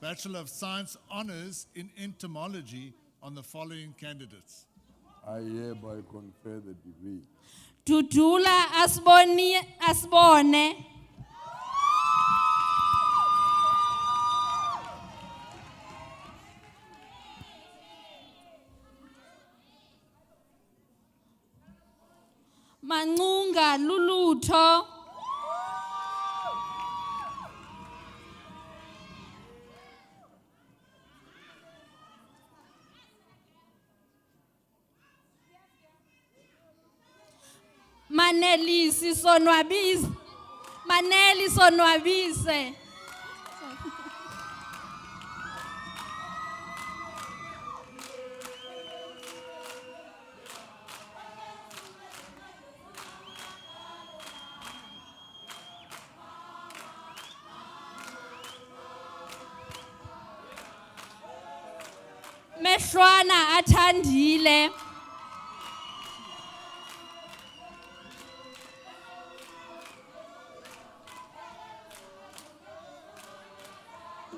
Bachelor of Science Honors in Entomology on the following candidates. I hereby confer the degree. Dudula asbone. Manunga lulutho. Manelisi sonwabise. Maneli sonwabise. Mehlwana athandile.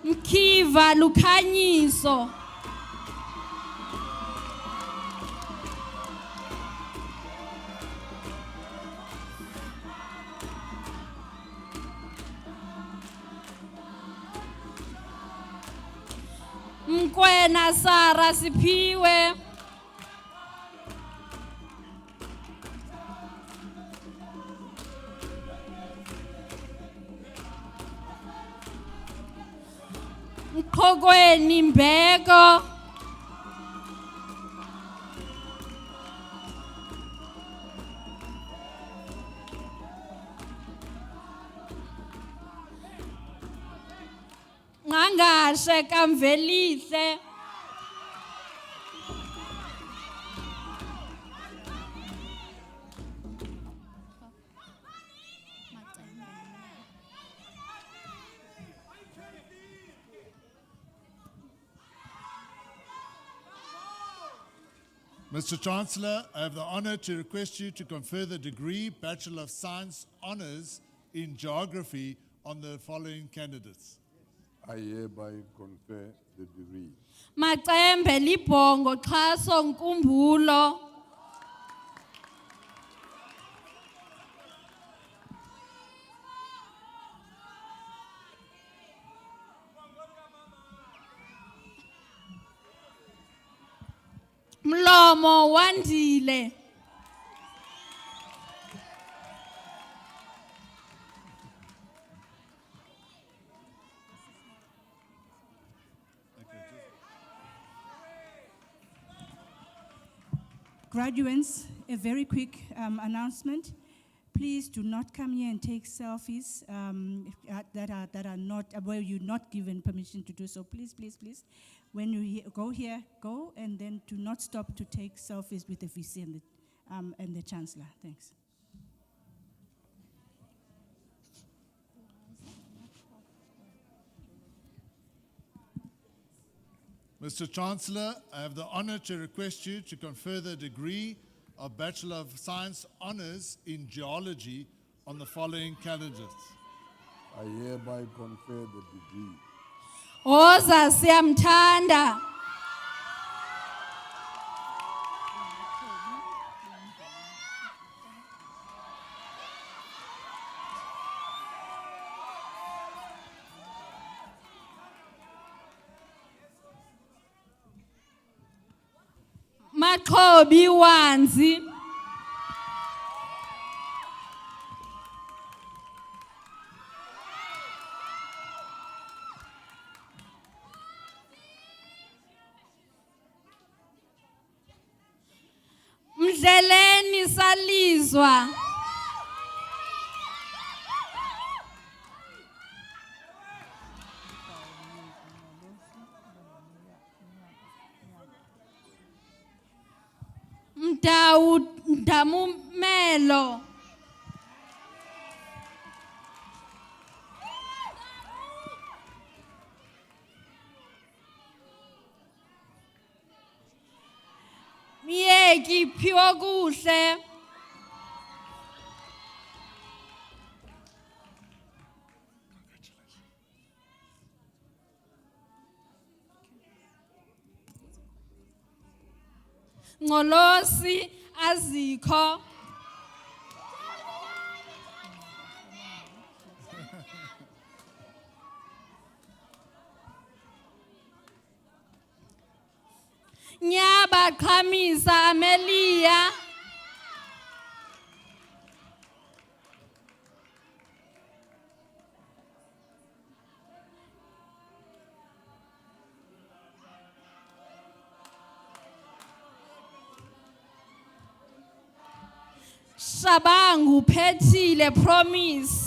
Mkiva lukhanyiso. Mkwena Sara Siphiwe. Mqokweni Mbeko. Ngangashe Kamvelihle. Mr. Chancellor, I have the honor to request you to confer the degree Bachelor of Science Honours in Geography on the following candidates. I hereby confer the degree. Macembe libhongo xhaso nkumbulo. Mlomo wandile. Graduates, a very quick announcement. Please do not come here and take selfies that are not where you're not given permission to do so. Please, please, please. When you go here, go, and then do not stop to take selfies with the VC and the Chancellor. Thanks. Mr. Chancellor, I have the honor to request you to confer the degree of Bachelor of Science Honours in Geology on the following candidates. I hereby confer the degree. Oza siyamthanda. Maqhobi wanzi. Mdleleni salizwa. Ndamumelo. Miyeki phiwa kuhle. Ngolosi azikho. Nyaba qhamisa Amelia. Shabangu Phethile Promise.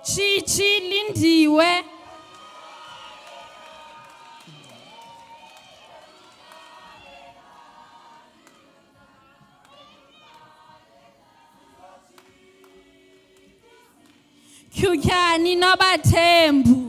Chichi Lindiwe. Kyukyani Nobathembu.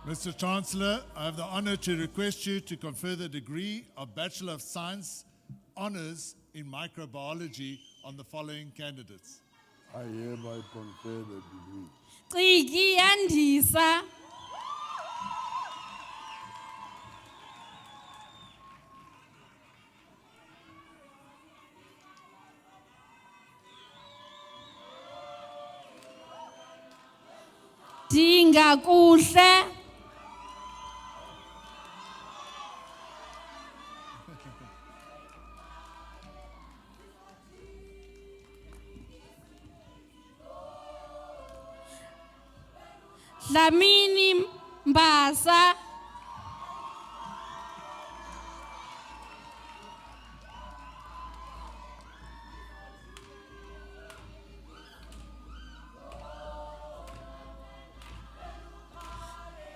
Mr. Chancellor, I have the honor to request you to confer the degree of Bachelor of Science Honours in Microbiology on the following candidates. I hereby confer the degree. Ciki Yandisa. Dinga kuhle. Dlamini Mbasa,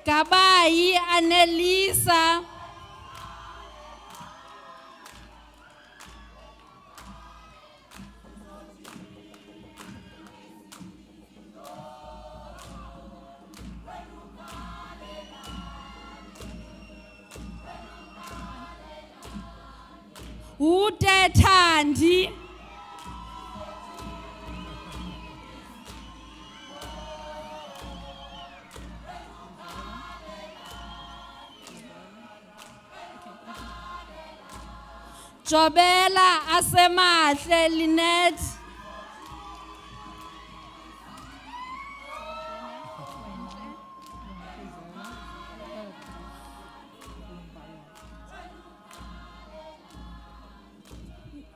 Gabai Annelisa, Udethandi, Jobela Asemahle Lynette,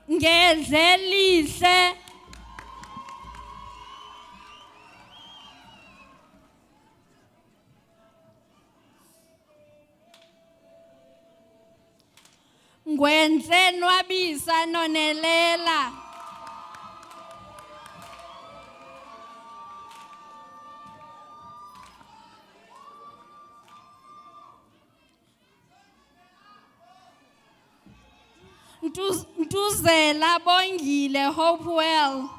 Ngedlelihle, Ngwenhle Nwabisa Nonelela, Ntuzela Bongile Hopewell,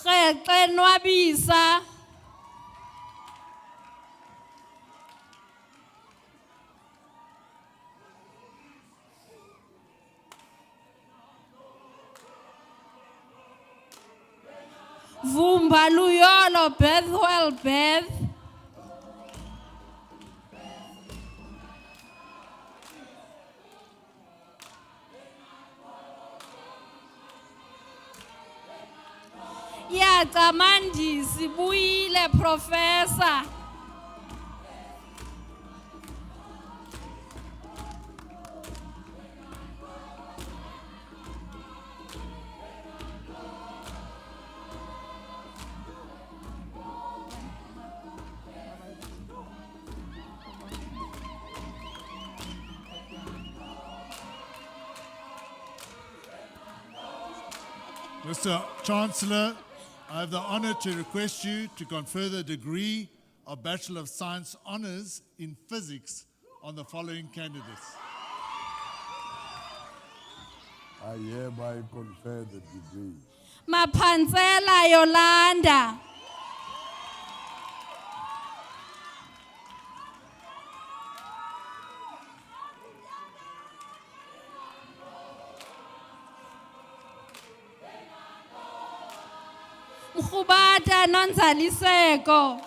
Kgeqe Nwabisa, Vumba Luyolo Bethwell Beth, Yacamandisi Buyile Professor, Mr. Chancellor, I have the honor to request you to confer the degree of Bachelor of Science Honours in Physics on the following candidates. I hereby confer the degree. Maphansela Yolanda, Mkhubata Nonzaliseko,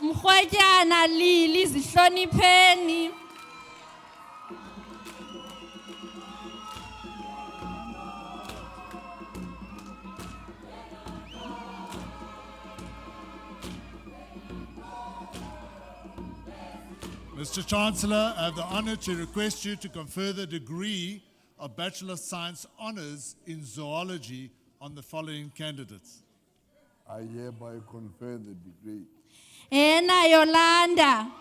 Mkhwetyana Lili Zihlonipheni, Mr. Chancellor, I have the honor to request you to confer the degree of Bachelor of Science Honours in Zoology on the following candidates. I hereby confer the degree. Ena Yolanda,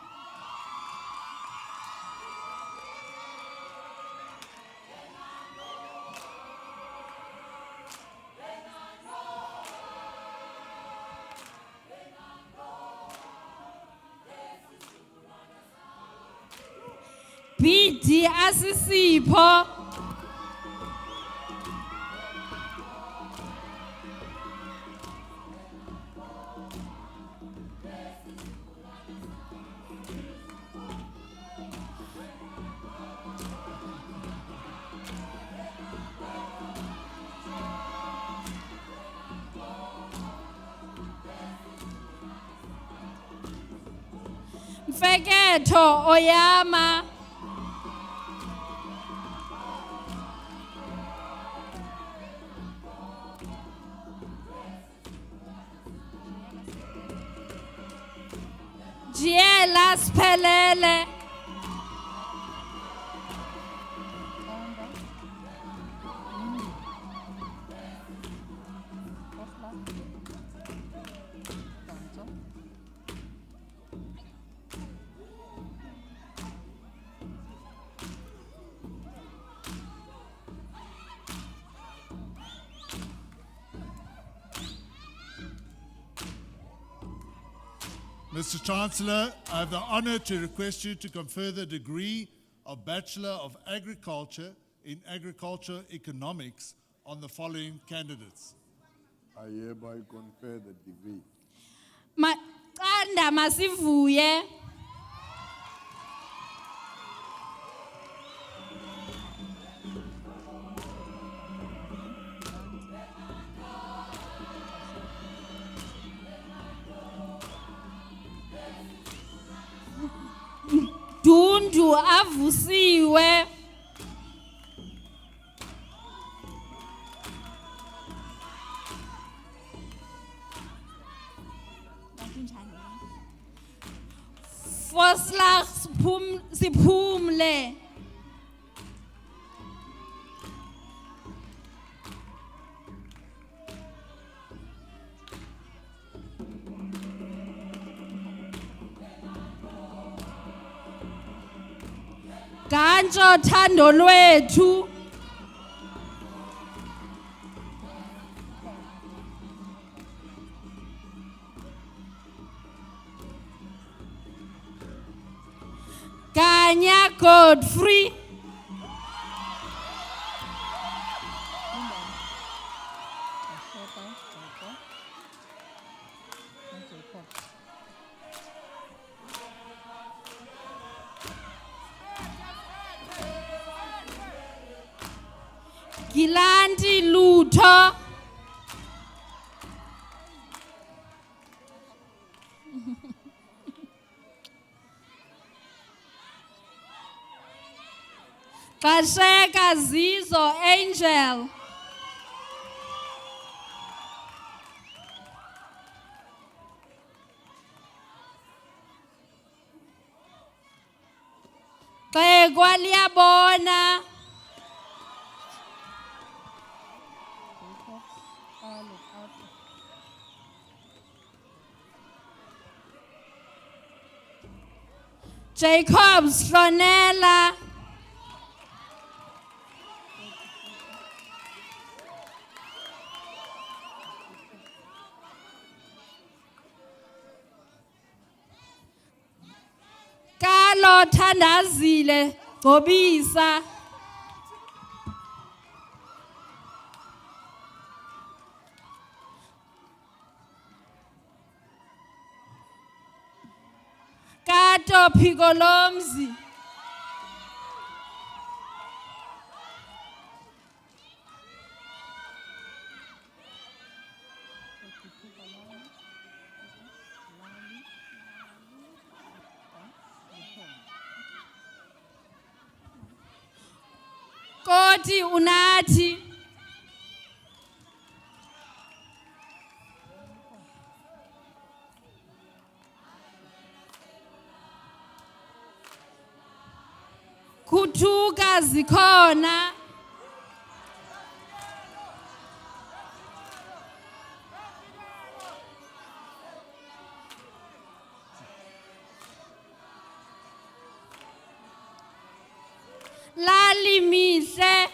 BD Asisipho, Mfeketho Oyama, siyacela siphelele. Mr. Chancellor, I have the honor to request you to confer the degree of Bachelor of Agriculture in Agricultural Economics on the following candidates. I hereby confer the degree. Canda masivuye. Dundu avusiwe. Forslag siphumle. Gantsho thando lwethu. Kanya Godfrey. Gilanti Lutho. Kasheka Zizo Angel. Qegwa liyabona. Jacobs Ronella. Carlo Thandazile Gobisa. Kato Pigolomzi. Koti Unathi. Kuthuka zikhona. Lali mihle.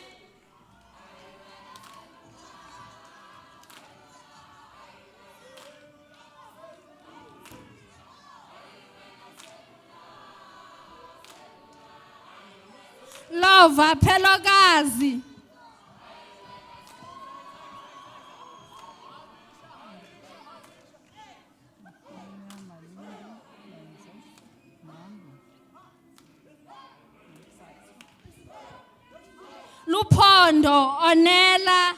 Lova Phelokazi. Luphondo Onela.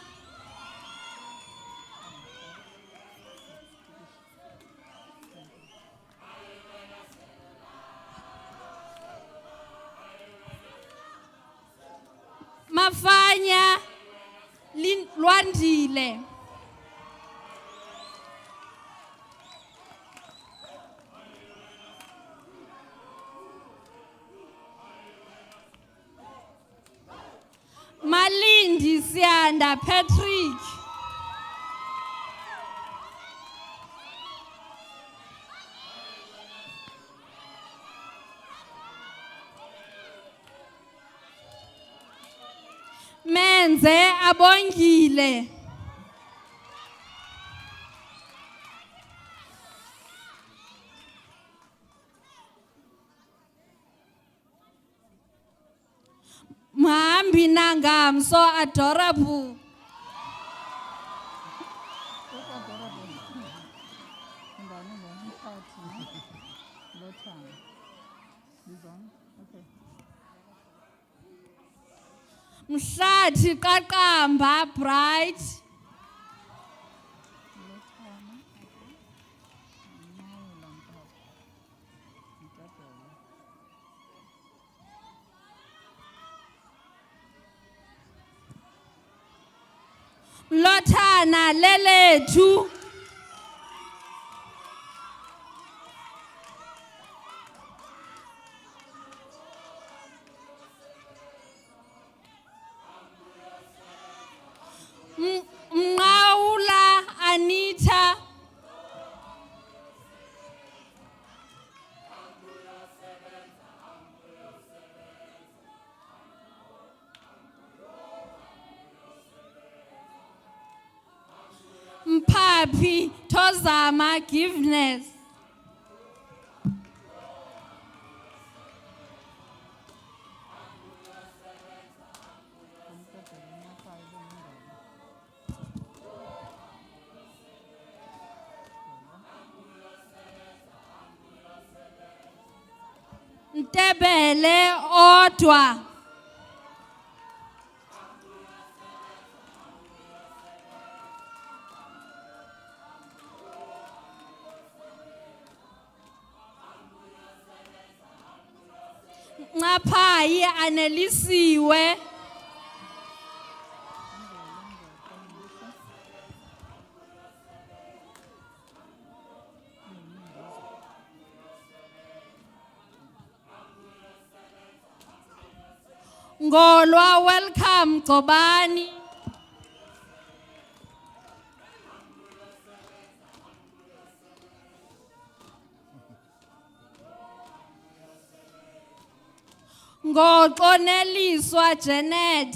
Mafanya Lwandile. Dr. Patrick. Menze abongile. Mhambi nangam so adorable. Mhlathi Qaqamba bright. Lothana Lelethu. Mngawula Anita. Mpapi Tozama Giveness. Ntebele Odwa. Ngaphaya anelisiwe. Ngolwa welcome Gcobani. Ngoxoneliswa Janet.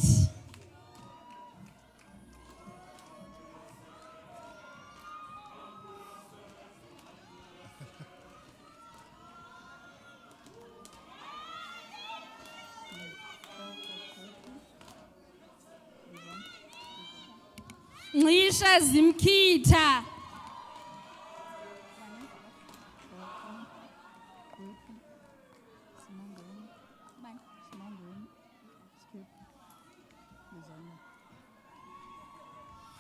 Ncisha Zimkhitha.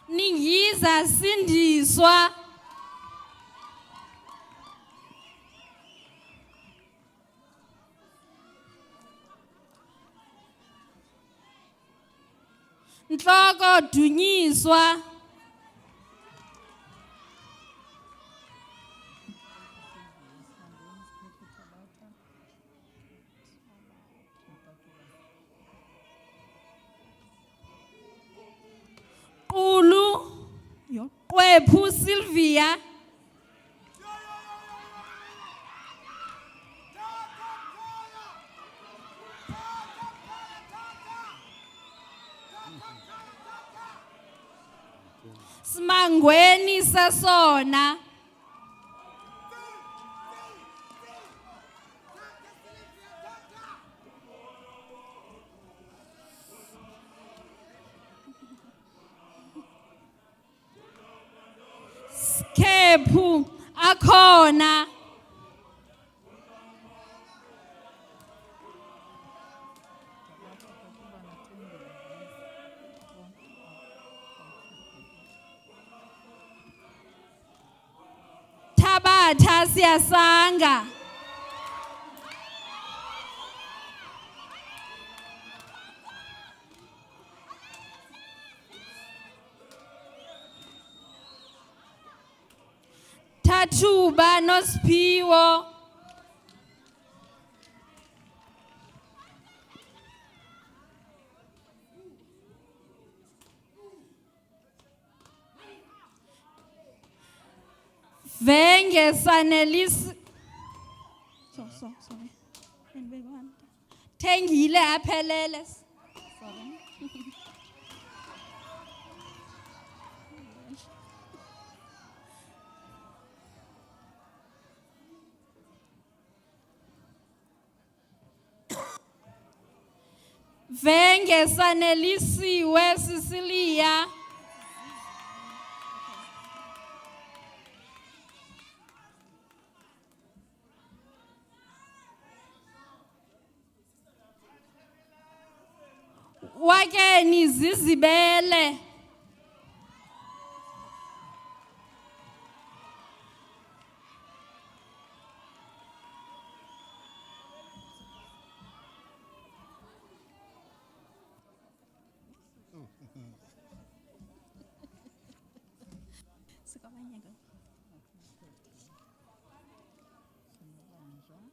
Ningiza Sindiswa. Nhloko Dunyiswa. Qulu Qwephu Sylvia. Smangweni Sasona. Skephu akhona. Tabata Siyasanga. Tathuba Nosphiwo. Vengesanelisi. Sorry. Tengile aphelele. Sorry. Vengesanelisiwe Sicilia. Wake nizizibele.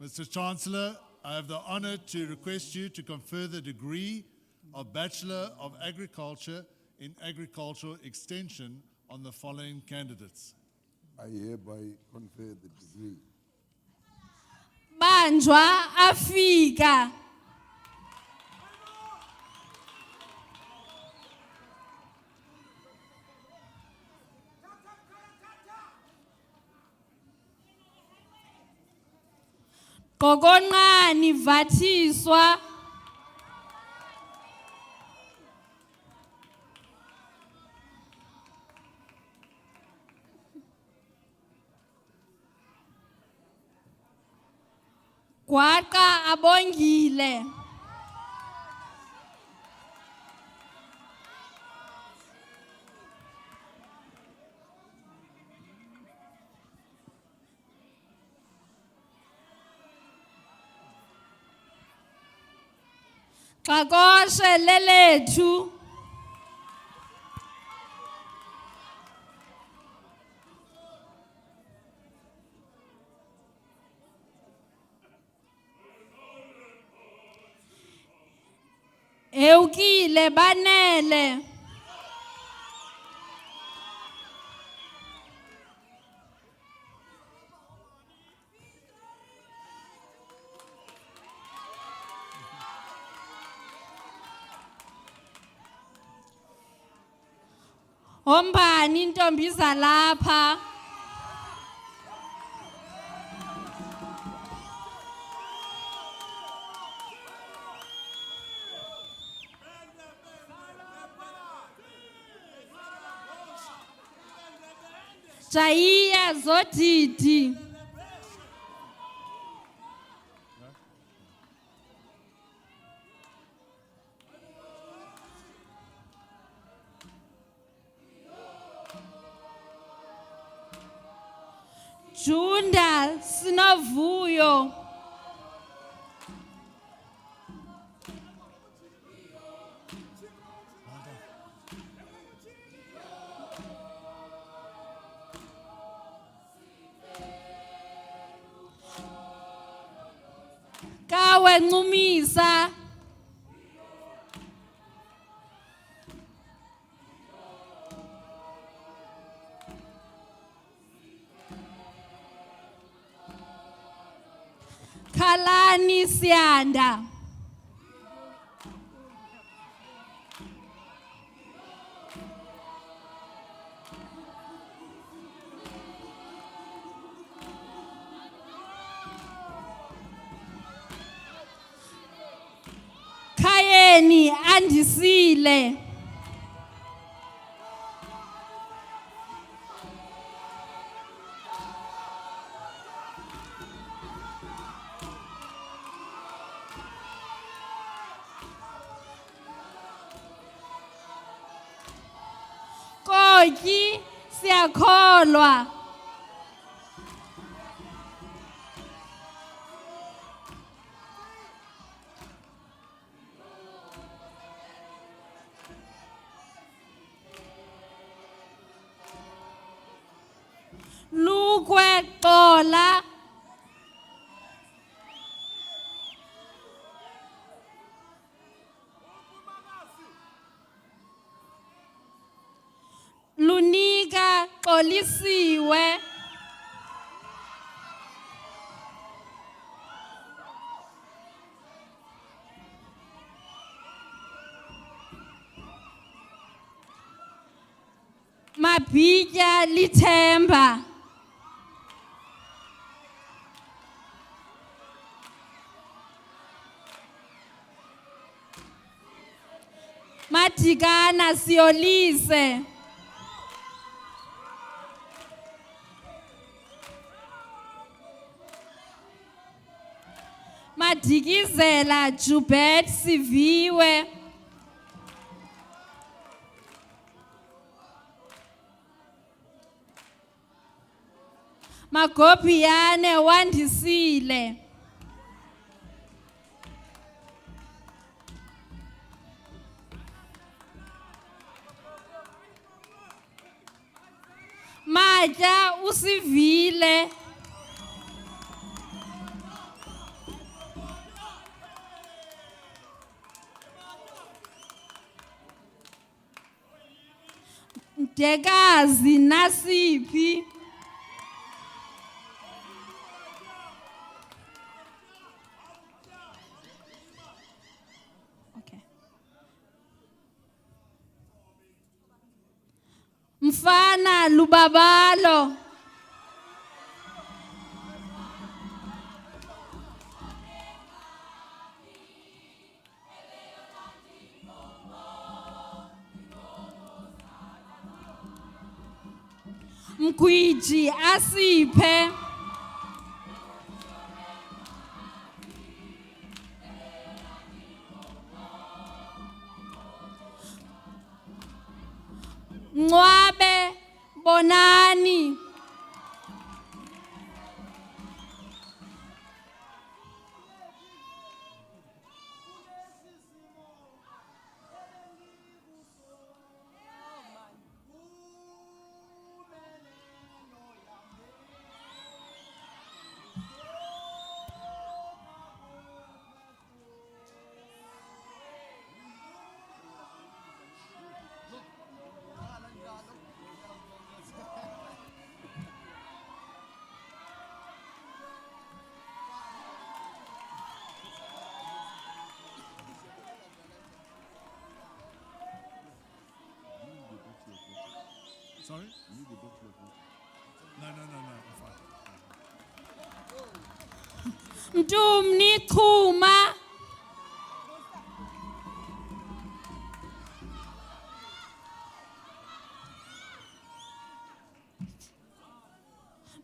Mr. Chancellor, I have the honor to request you to confer the degree of Bachelor of Agriculture in Agricultural Extension on the following candidates. I hereby confer the degree. Banjwa afika. Qokonqani vathiswa. Gwaqa abongile. Xakoshe lelethu. Eukile banele. Ombani intombi zalapha. Jaiya zodidi. Junda sinovuyo. Kawe Ncumisa. Khalani Sianda. Kayeni Andisile. Koki siyakholwa. Lukwe Xola. Lunika Xolisiwe. Mabhitya lithemba. Madikana siyolise. Madikizela Jubet siviwe. Magopiyane wandisile. Matya usivile. Mdekazi Nasiphi. Okay. Mfana Lubabalo. Mkwiji Asiphe. Ngwabe Bonani. Sorry? No, I'm fine. Ntumni Chuma.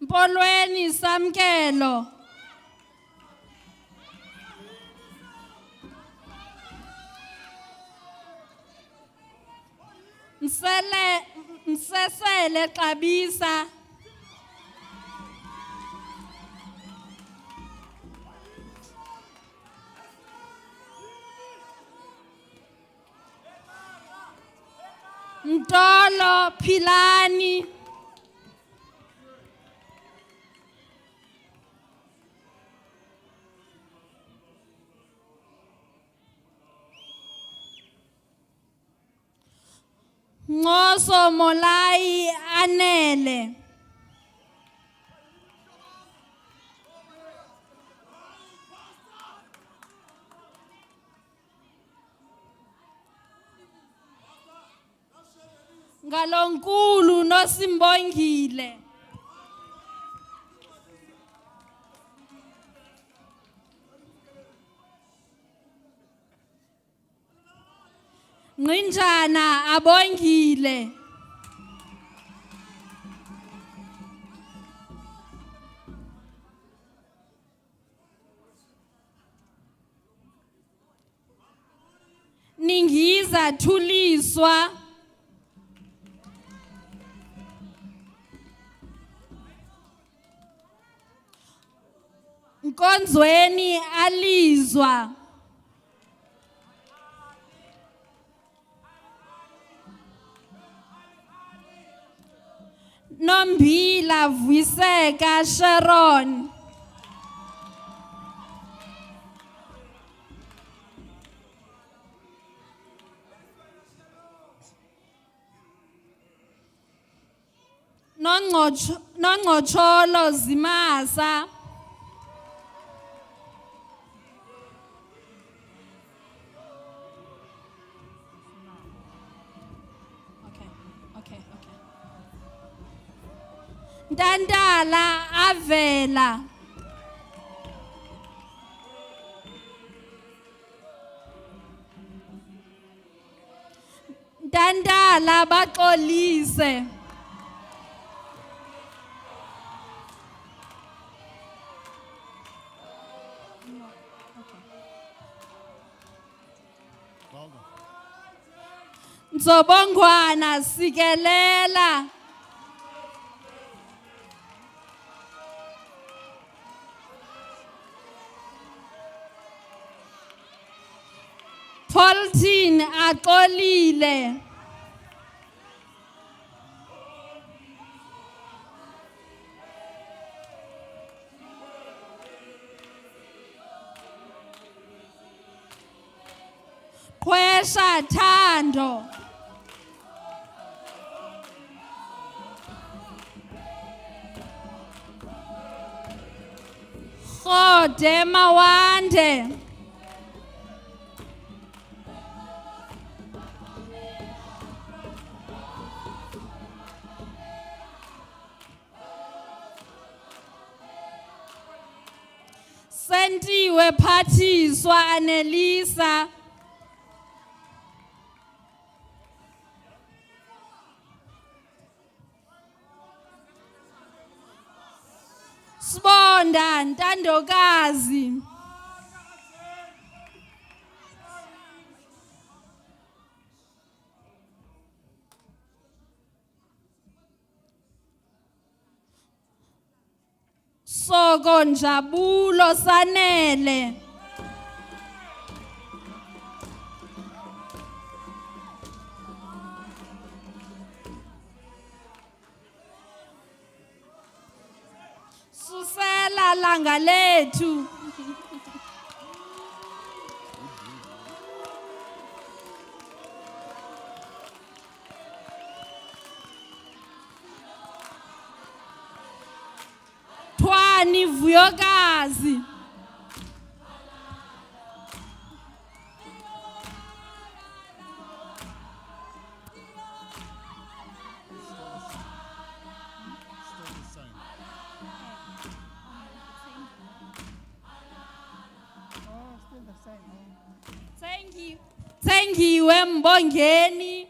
Mpolweni Samkelo. Nsesele Xabisa. Mtolo Philani. Ngoso Molai Anele. Ngalonkulu Nosimbongile. Nginjana Abongile. Ningiza Thuliswa. Nkonzweni Alizwa. Nombila Vuyiseka Sharon. Nongcocholo Zimasa. Okay. Ntantala avela. Ntantala baxolise. Well done. Nzobongwana sikelela. Poltin axolile. Kwesha Thando. Khode Mawande. Sentiwe Phathiswa Anelisa. Sibonda Ntandokazi. Soko Njabulo Sanele. Susela langa lethu. Thwani Vuyokazi. Still the same. Tsengiwe Mbongeni.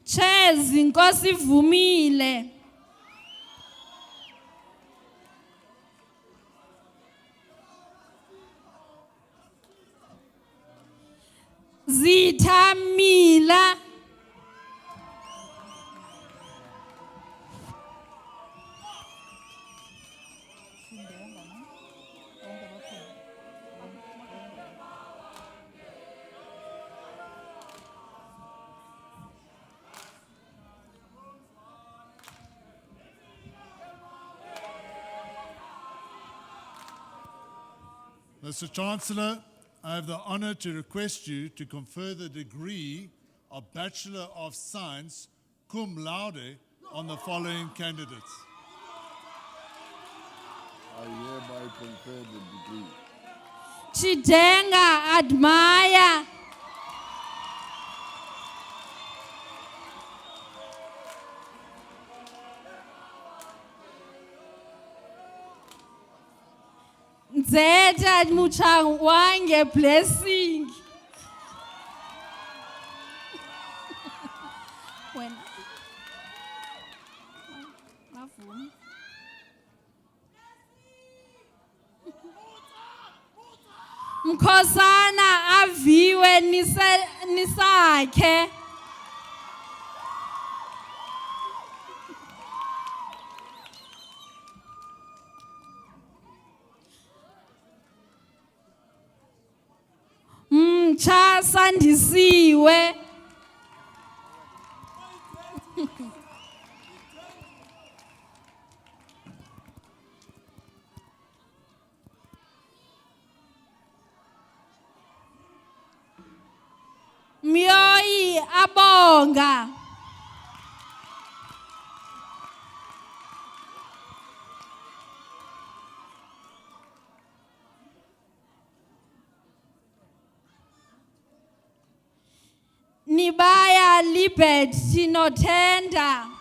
Chezi Nkosi Vumile. Zithamila. Mr. Chancellor, I have the honor to request you to confer the degree of Bachelor of Science cum laude on the following candidates. I hereby confer the degree. Chidenga Admire. Nzeta Muchangwange Blessing. Wena. Mavumi. Mkhosana aviwe nisakhe. Mcha Sandisiwe. Myoyi Abonga. Liberty Notenda.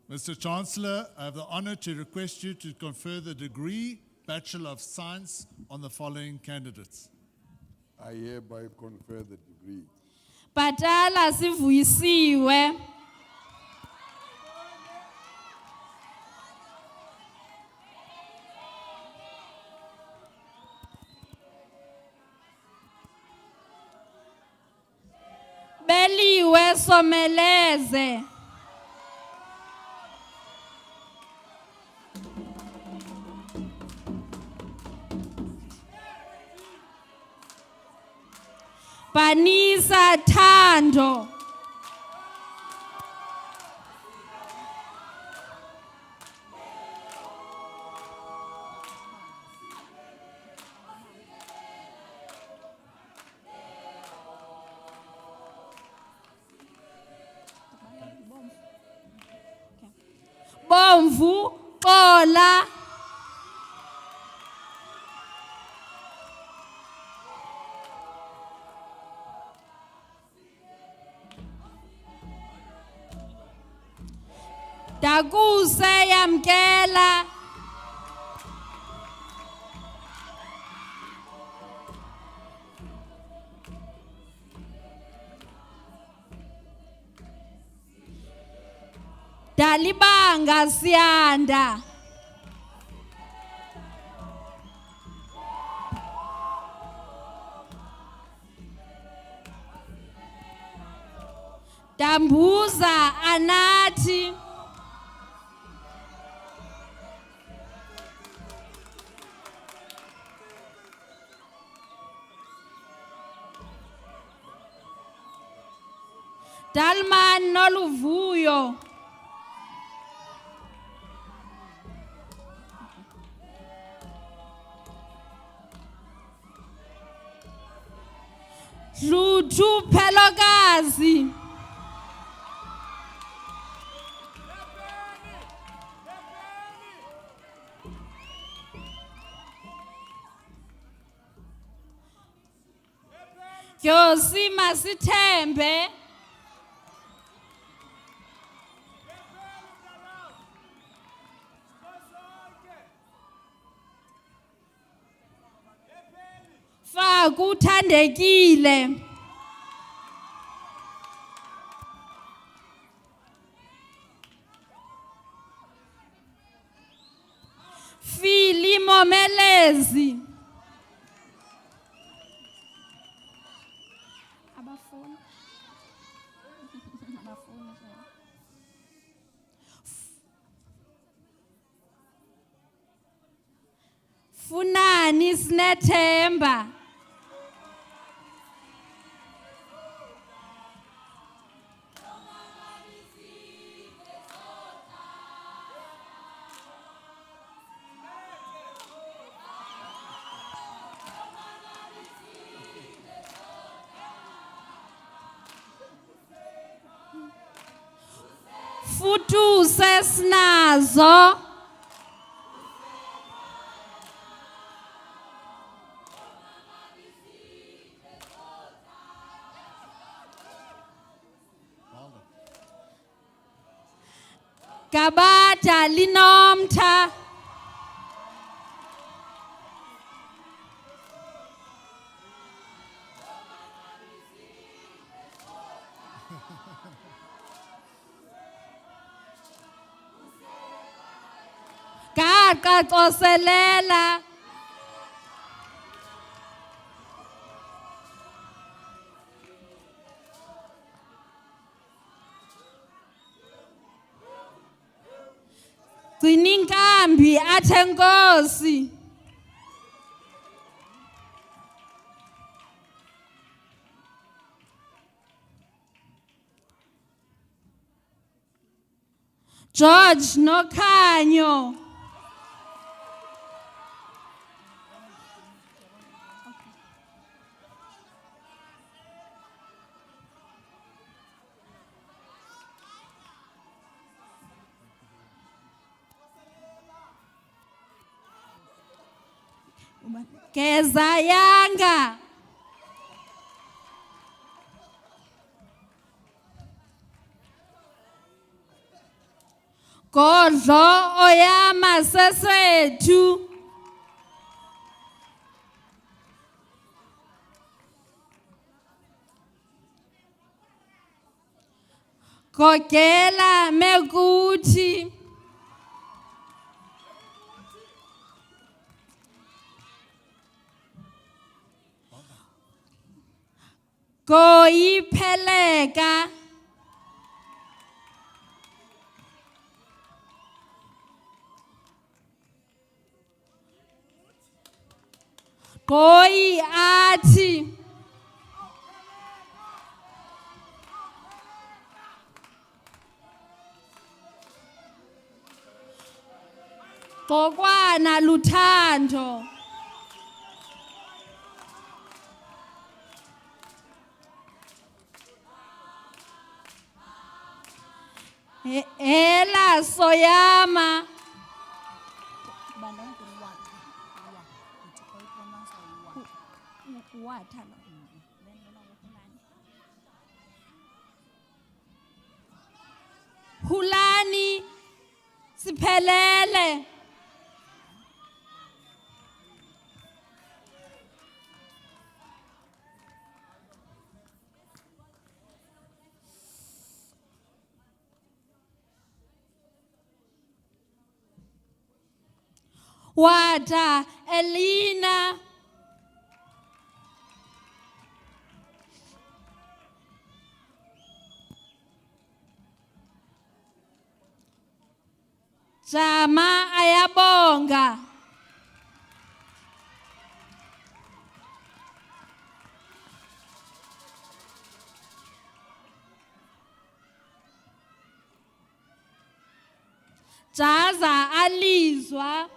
Mr. Chancellor, I have the honor to request you to confer the degree Bachelor of Science on the following candidates. I hereby confer the degree. Bhatala Sivuyisiwe. Beliwe Someleze. Banisa Thando. Bomvu Xola. Dakuse Yamkela. Dalibanga Sianda. Dambuza Anati. Dalman Noluvuyo. Lutu Pelogazi. Yosi Masithembe. Fakuthandekile. Filimo Melezi. Abafuni. Abafuni. Funani Sinethemba. Futuse Sinazo. Gabata Linomtha. Gaqa Qoselela. Gcininkambi Athenkosi. George Nokhanyo. geza yanga godlo oyama sesethu gogela mekuthi goyipheleka goyi athi gokwana luthando hela soyama hulani siphelele wada Elina Jama ayabonga Jaza alizwa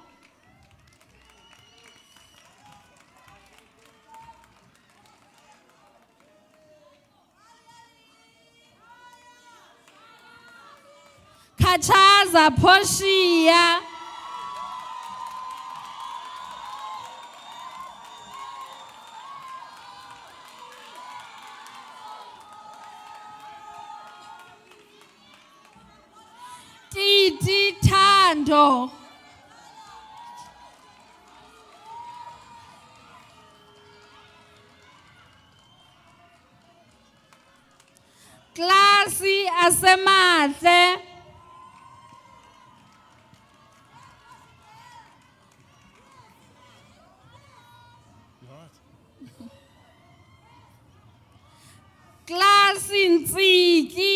Kachaza Poshia Titi Tando Klasi Asemahle Klasi Ntsiki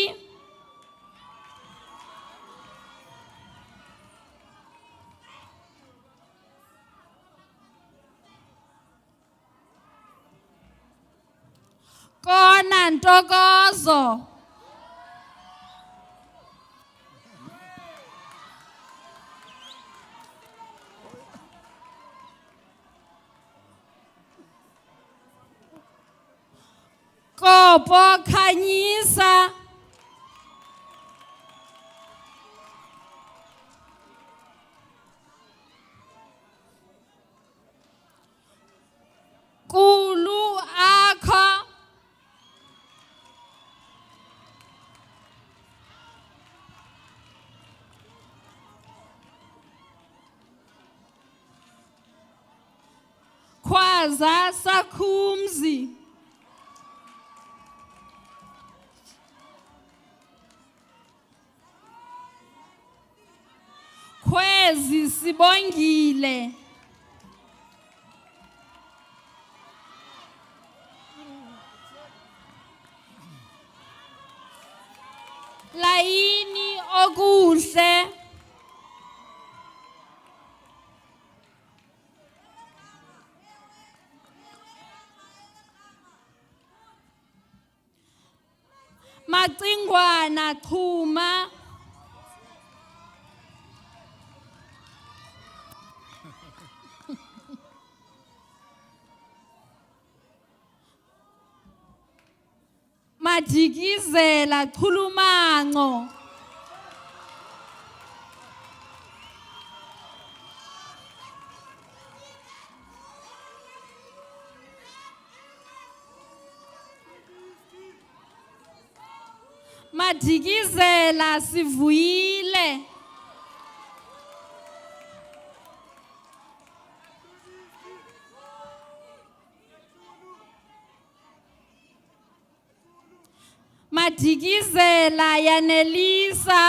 Kona Ntokozo Kopo Khanyisa Kulu Akho Khwaza Sakhumzi Khwezi Sibongile Laini okuhle Macingwana Chuma Madikizela Chulumango Madikizela sivuyile. Madikizela yanelisa.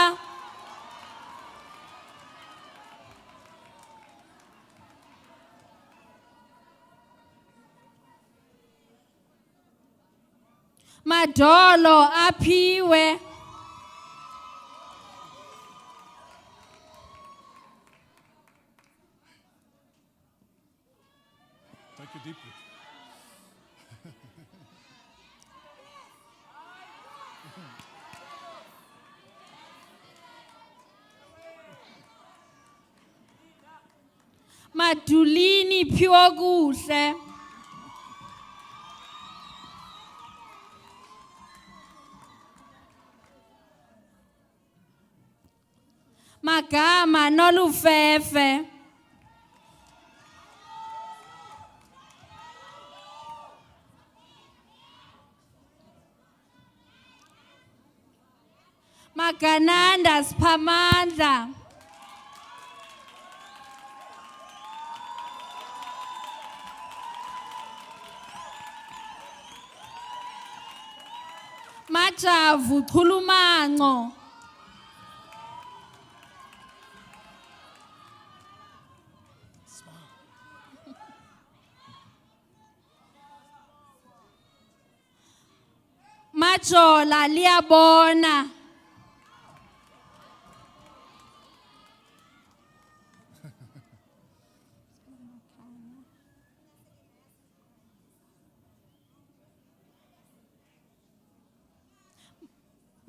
Madolo aphiwe. Take a deep breath. Madulini phiwa kuhle. Magama nolufefe. Magananda siphamandla. Majavu chulumanco. Majola liyabona.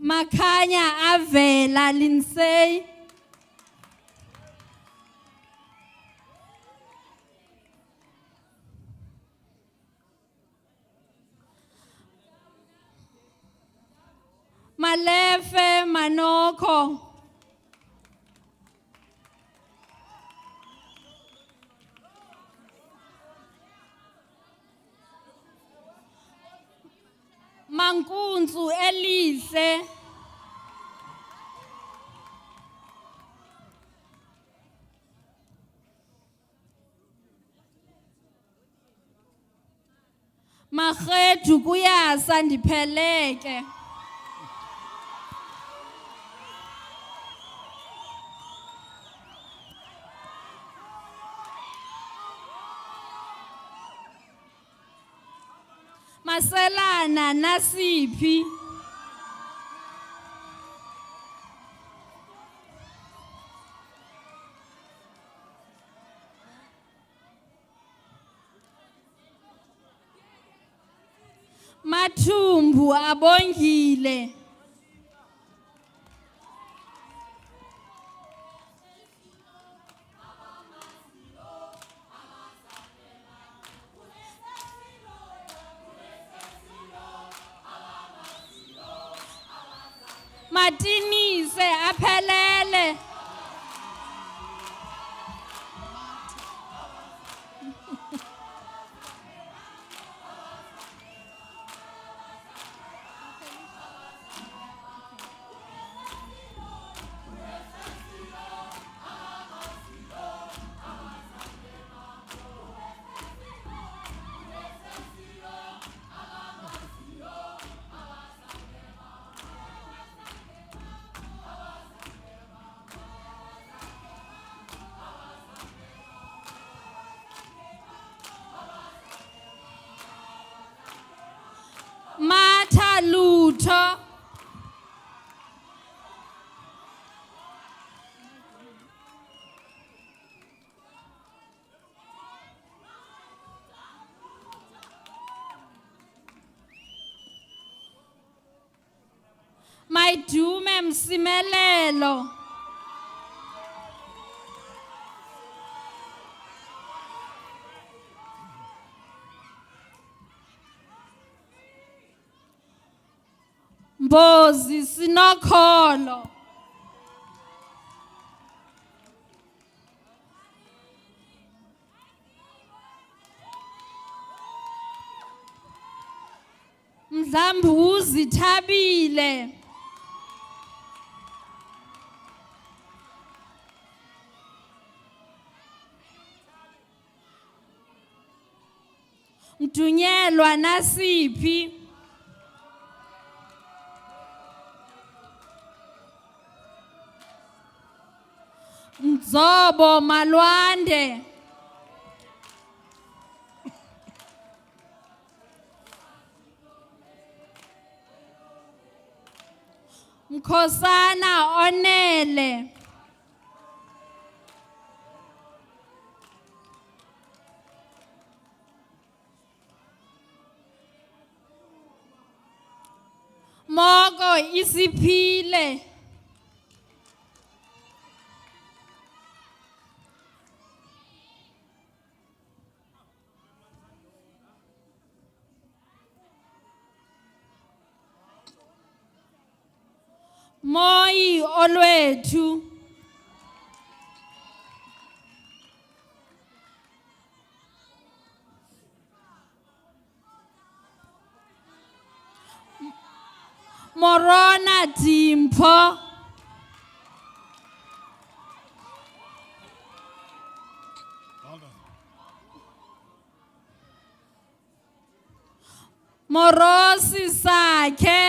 Makhanya avela linsei. Malefe manoko. Mankunzu elihle. Makhedu kuyasa ndipheleke. Maselana nasiphi. Mathumbu abongile. Matinise aphelele. Matha lutho. Mayidume msimelelo. Mbozi sinokholo. Mdlambuzi thabile. Mdunyelwa nasiphi. Mzobo Malwande. Mkhosana Onele. Mogo Isiphile. Moi Olwethu. Morona Dimpo. Morosi Sakhe.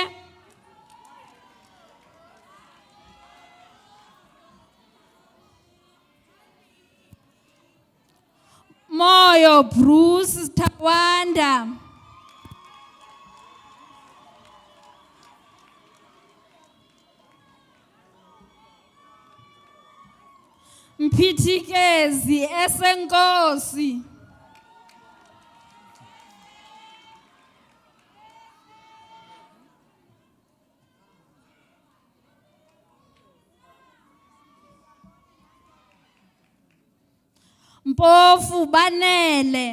Moyo Bruce Tawanda. Mphithikezi esenkosi. Mpofu Banele.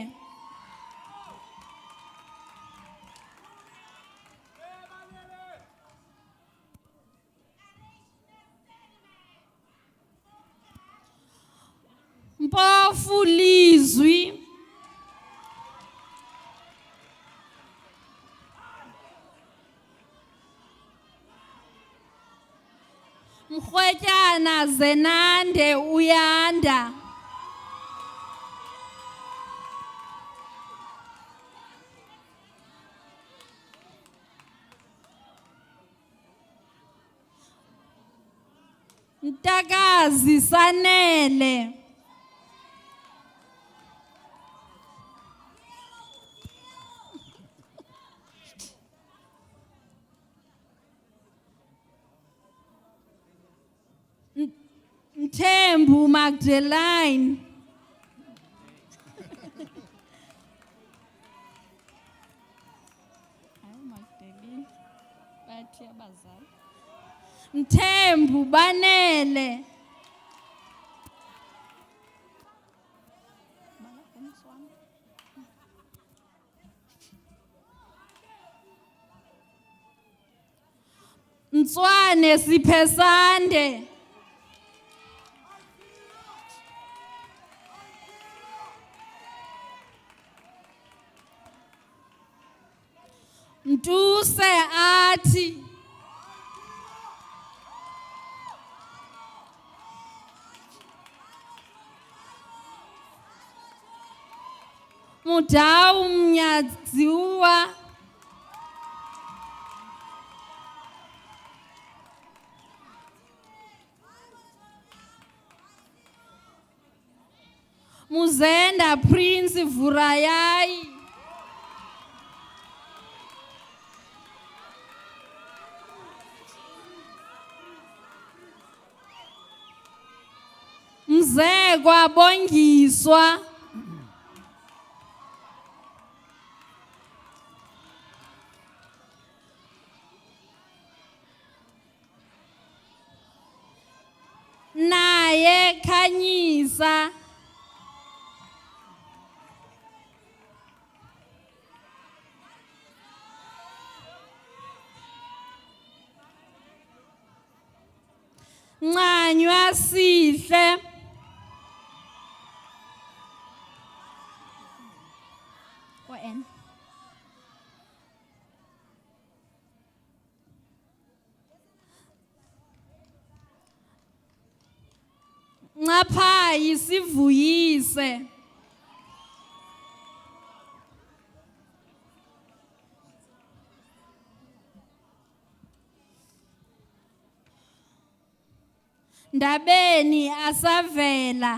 Mpofu Lizwi. Mkhwetyana Zenande Uyanda. Mtakazi Sanele. Mthembu Magdalene. Mthembu Banele. Mtswane Siphesande. Mtuse Athi. Mudau Mnyadziwa. Muzenda Prince Vurayai. Mzekwa Bongiswa. Naye Khanyisa. Ncanywa Sihle. ON. Ngapha Isivuyise. ndabeni asavela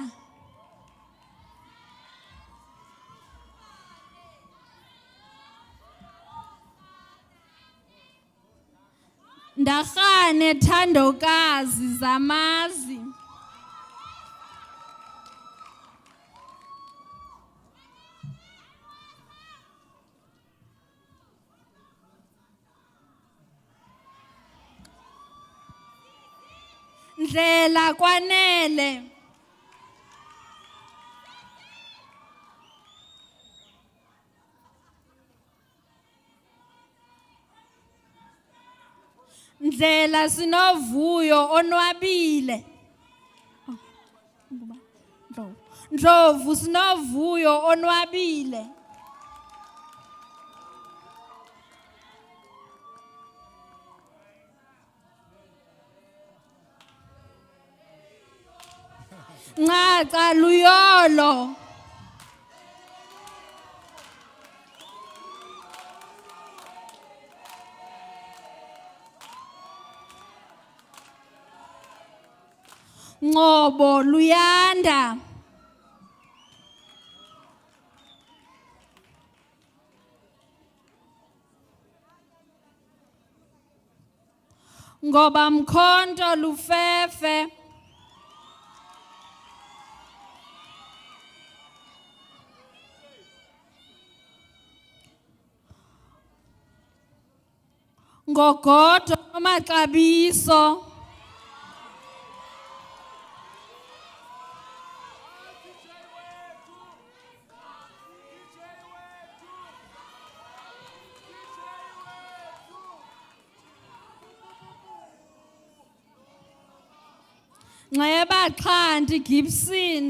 ndarhane thandokazi zamazi ndlela kwanele ndlela sinovuyo onwabile Ndlovu sinovuyo onwabile Ncaca luyolo Ngobo luyanda Ngoba mkhonto lufefe Ngogodo amaxabiso Nxeba Xhanti Gibson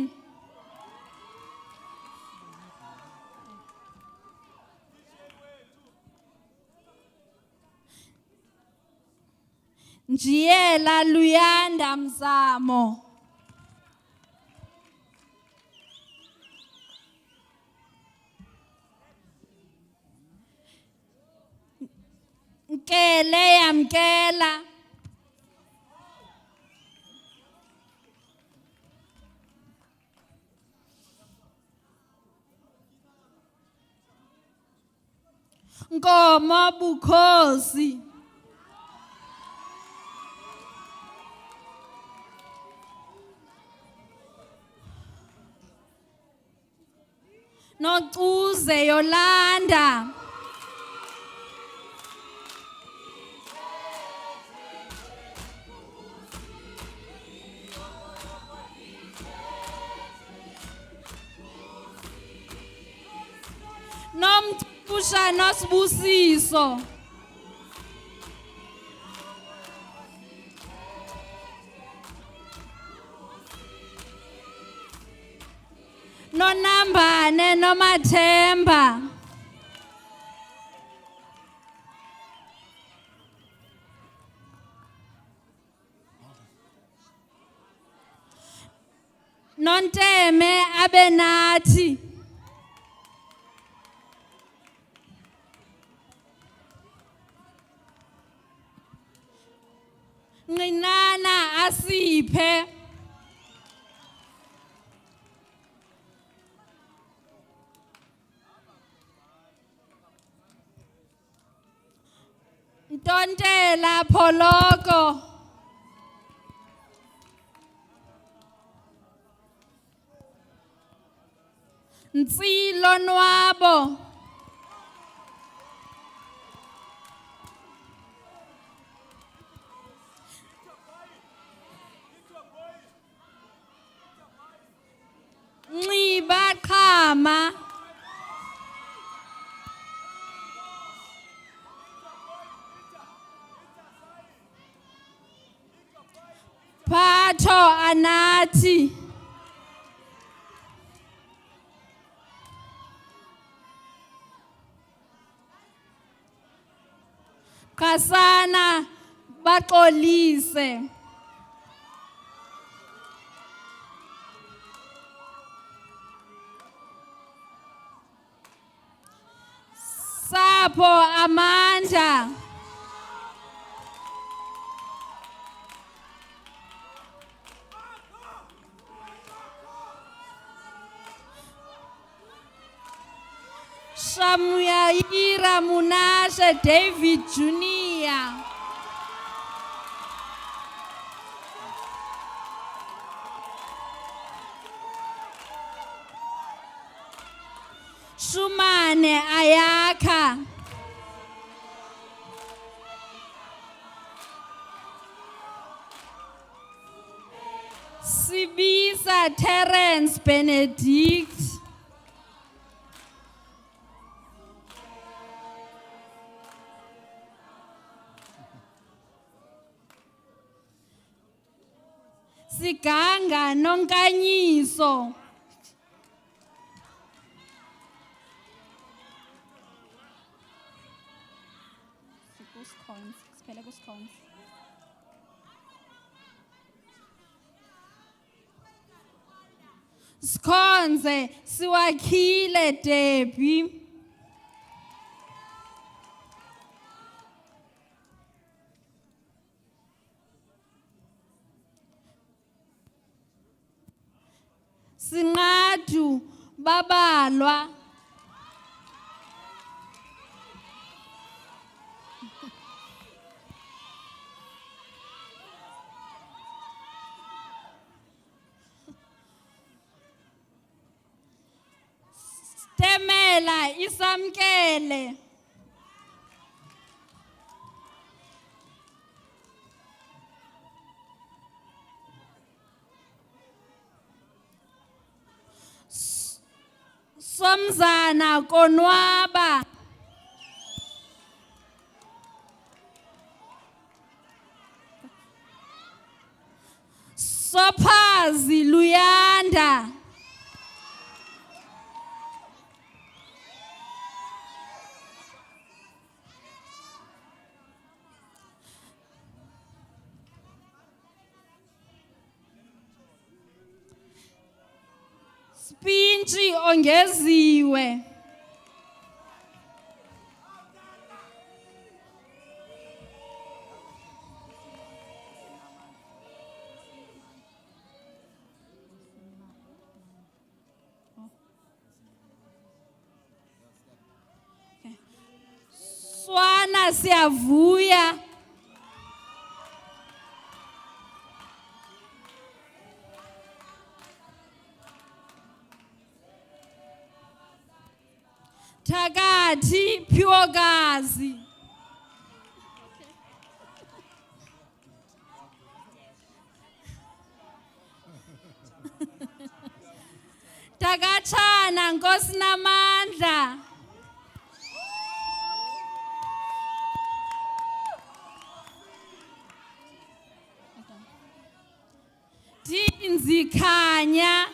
Njiyela Luyanda Mzamo Nkele yamkela Nkomo bukhosi Nocuze Yolanda Nomthusha Nosibusiso Nonambane Nomathemba Nonteme abenathi Nqinana asiphe Ntontela Pholoko Ntsilo Nwabo Nxiba Qhama Phatho Anathi Qasana Baxolise Sapho Amandla Shamuyaira Munashe David Jr. Shumane Ayaka. Sibisa Terence Benedict. Siganga Nonkanyiso. Skonze Siwakhile Debbie. Sinqadu Babalwa. Temela Isamkele. Somzana Konwaba. Sophazi Luyanda. Spinchi ongeziwe. Swana Siyavuya. Thakathi Phyokazi. Takachana Nkosi Namandla. Tinzi Khanya.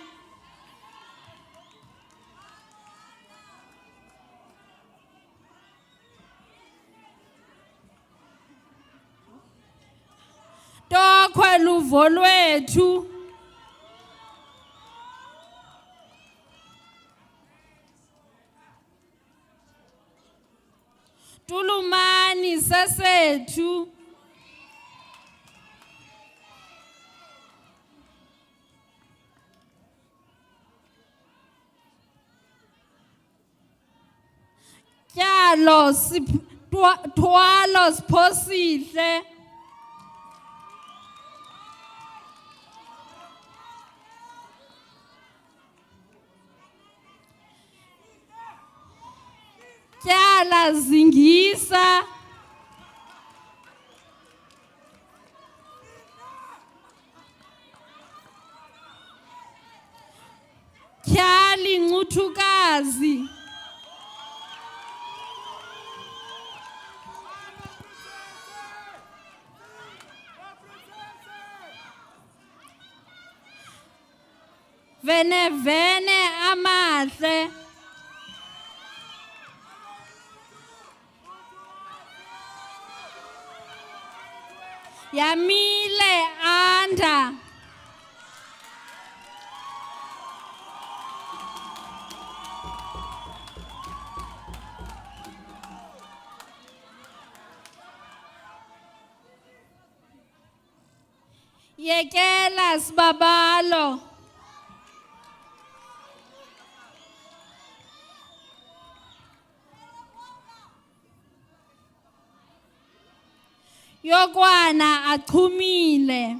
Tokwe luvo lwethu. Tulumani sesethu. Kyalo Twalo Sphosihle. Kyala Zingisa. Kyali Nguthukazi. Vene Amahle. Yamile Anda. Yekela Sibabalo. yokwana achumile.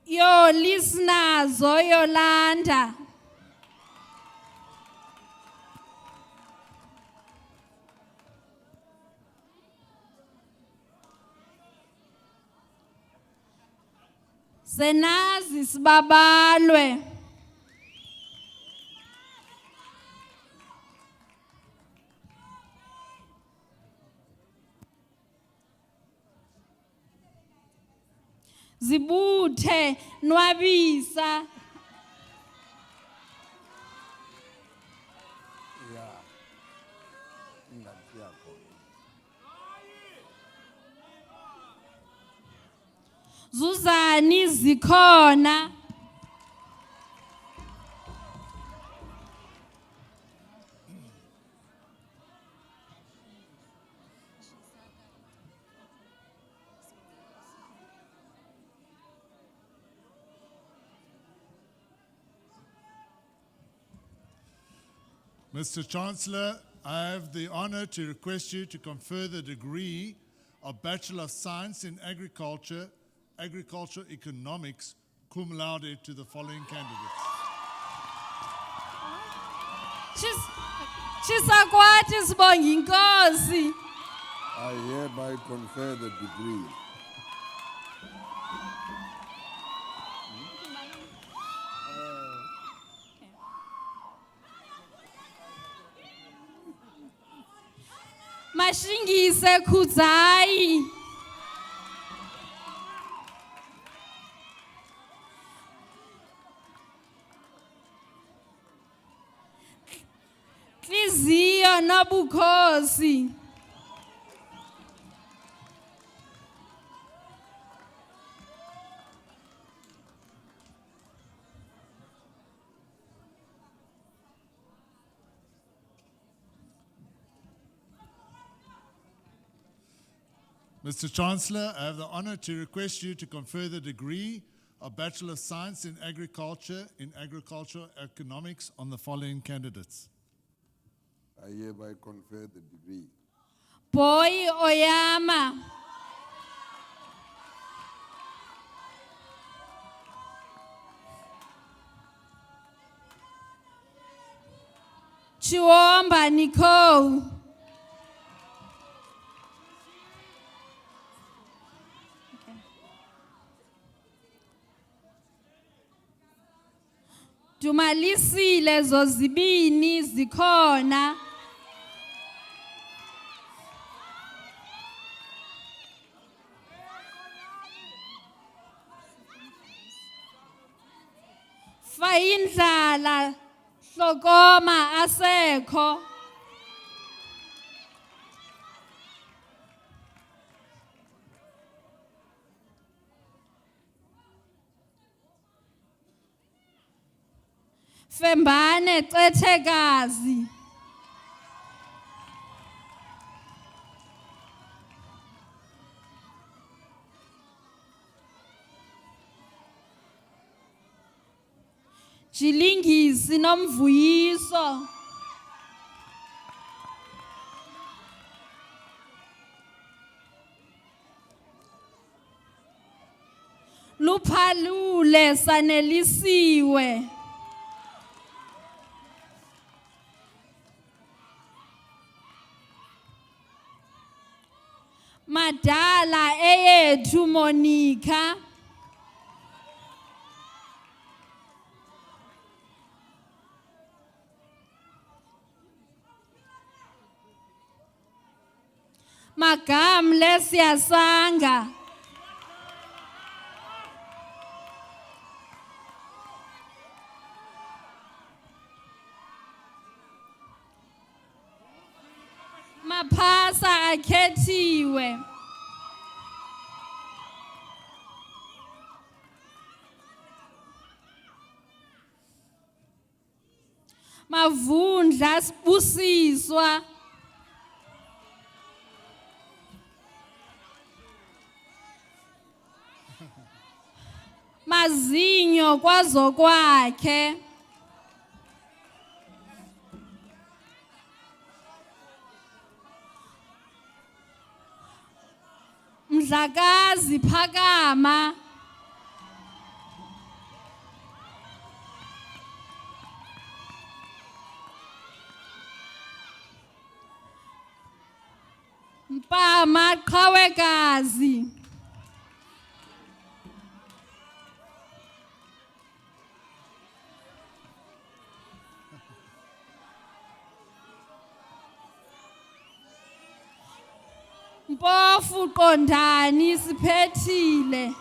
Yo listenazo Yolanda. Senazi sibabalwe. Zibuthe nwabisa. Yeah. Ingathi yakho. Zuzani zikhona. Mr. Chancellor, I have the honor to request you to confer the degree of Bachelor of Science in Agriculture, Agricultural Economics, cum laude to the following candidates. Chisakwati sibonga inkosi. I hereby confer the degree. Mashingise Khudzai. Nhliziyo nobukhosi. Mr. Chancellor, I have the honor to request you to confer the degree of Bachelor of Science in Agriculture, in Agricultural Economics on the following candidates. I hereby confer the degree. Boy Oyama. Chiwomba Nicole. Dumalisile zozibini zikhona. Fayindlala Hlokoma asekho. Fembane Cethekazi. Jilingisi nomvuyiso. Luphalule sanelisiwe. Madala eyethu Monica. Magamle Siyasanga. Maphasa akhethiwe. Mavundla Sibusiswa. mazinyo kwazokwakhe Mdlakazi Phakama Mpama Qhawekazi Mpofu Qondani Siphethile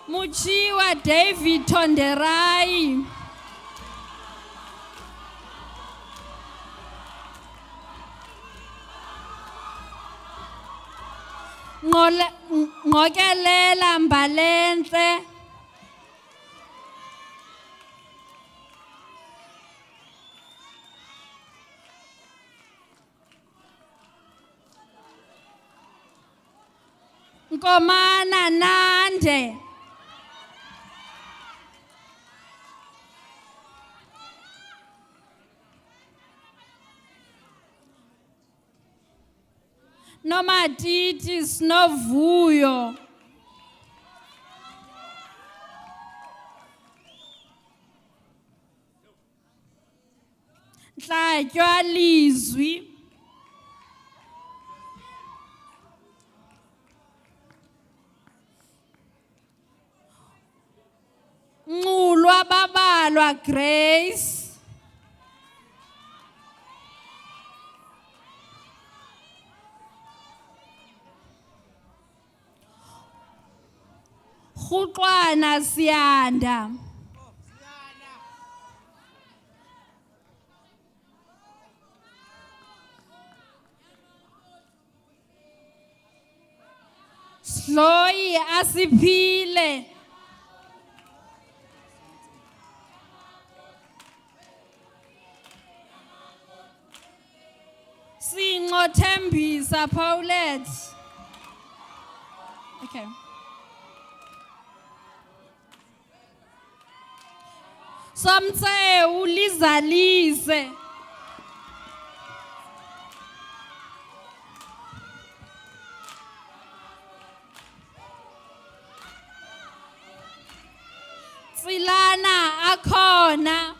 Muchiwa David Tonderai Ngokelela Mbalenhle Nkomana Nande Nomatiti Snovuyo Nhlatywa Lizwi Nculwa Babalwa Grace Rhuqwana Siyanda Sloyi Asiphile Sinqo Thembisa Paulette Okay Somtsewu Lizalise Tsilana Akhona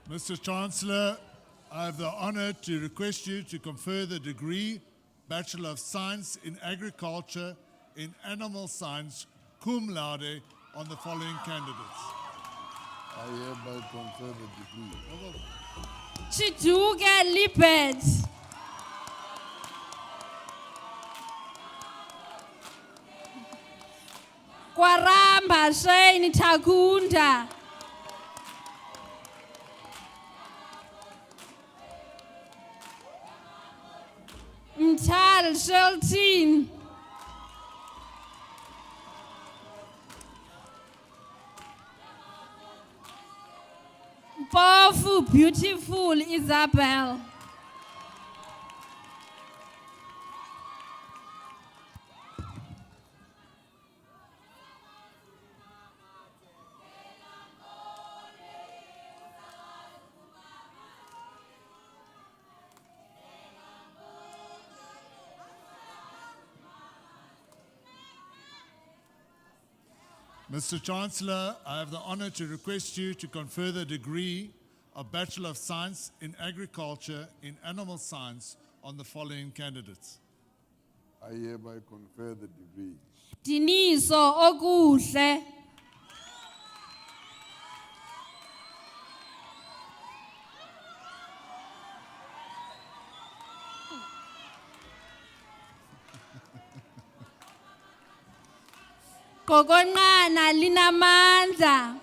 Mr. Chancellor, I have the honor to request you to confer the degree Bachelor of Science in Agriculture in Animal Science, cum laude, on the following candidates. I hereby confer the degree. Chiduke Libet Kwaramba Shane Takunda Mtal Shelton Powerful, beautiful Isabel Mr. Chancellor, I have the honor to request you to confer the degree of Bachelor of Science in Agriculture in Animal Science on the following candidates. I hereby confer the degree. Diniso Okuhle Gokonqana linamandla.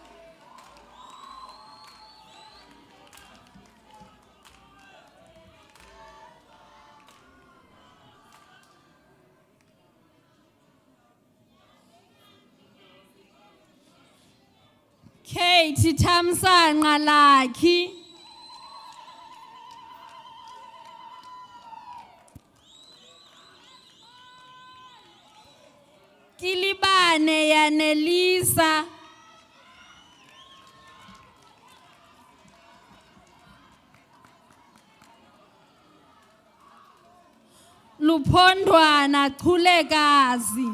Kate Thamsanqa Lakhi. Kilibane Yanelisa. Luphondwana Chulekazi.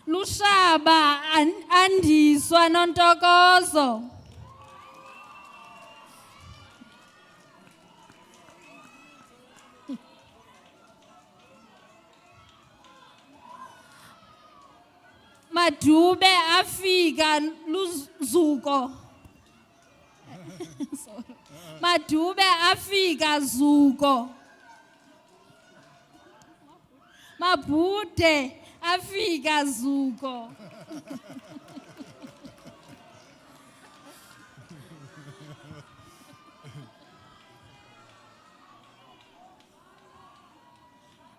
Lushaba Andiswa Nontokozo. Madube afika luzuko. Madube afika zuko. Mabude afika zuko.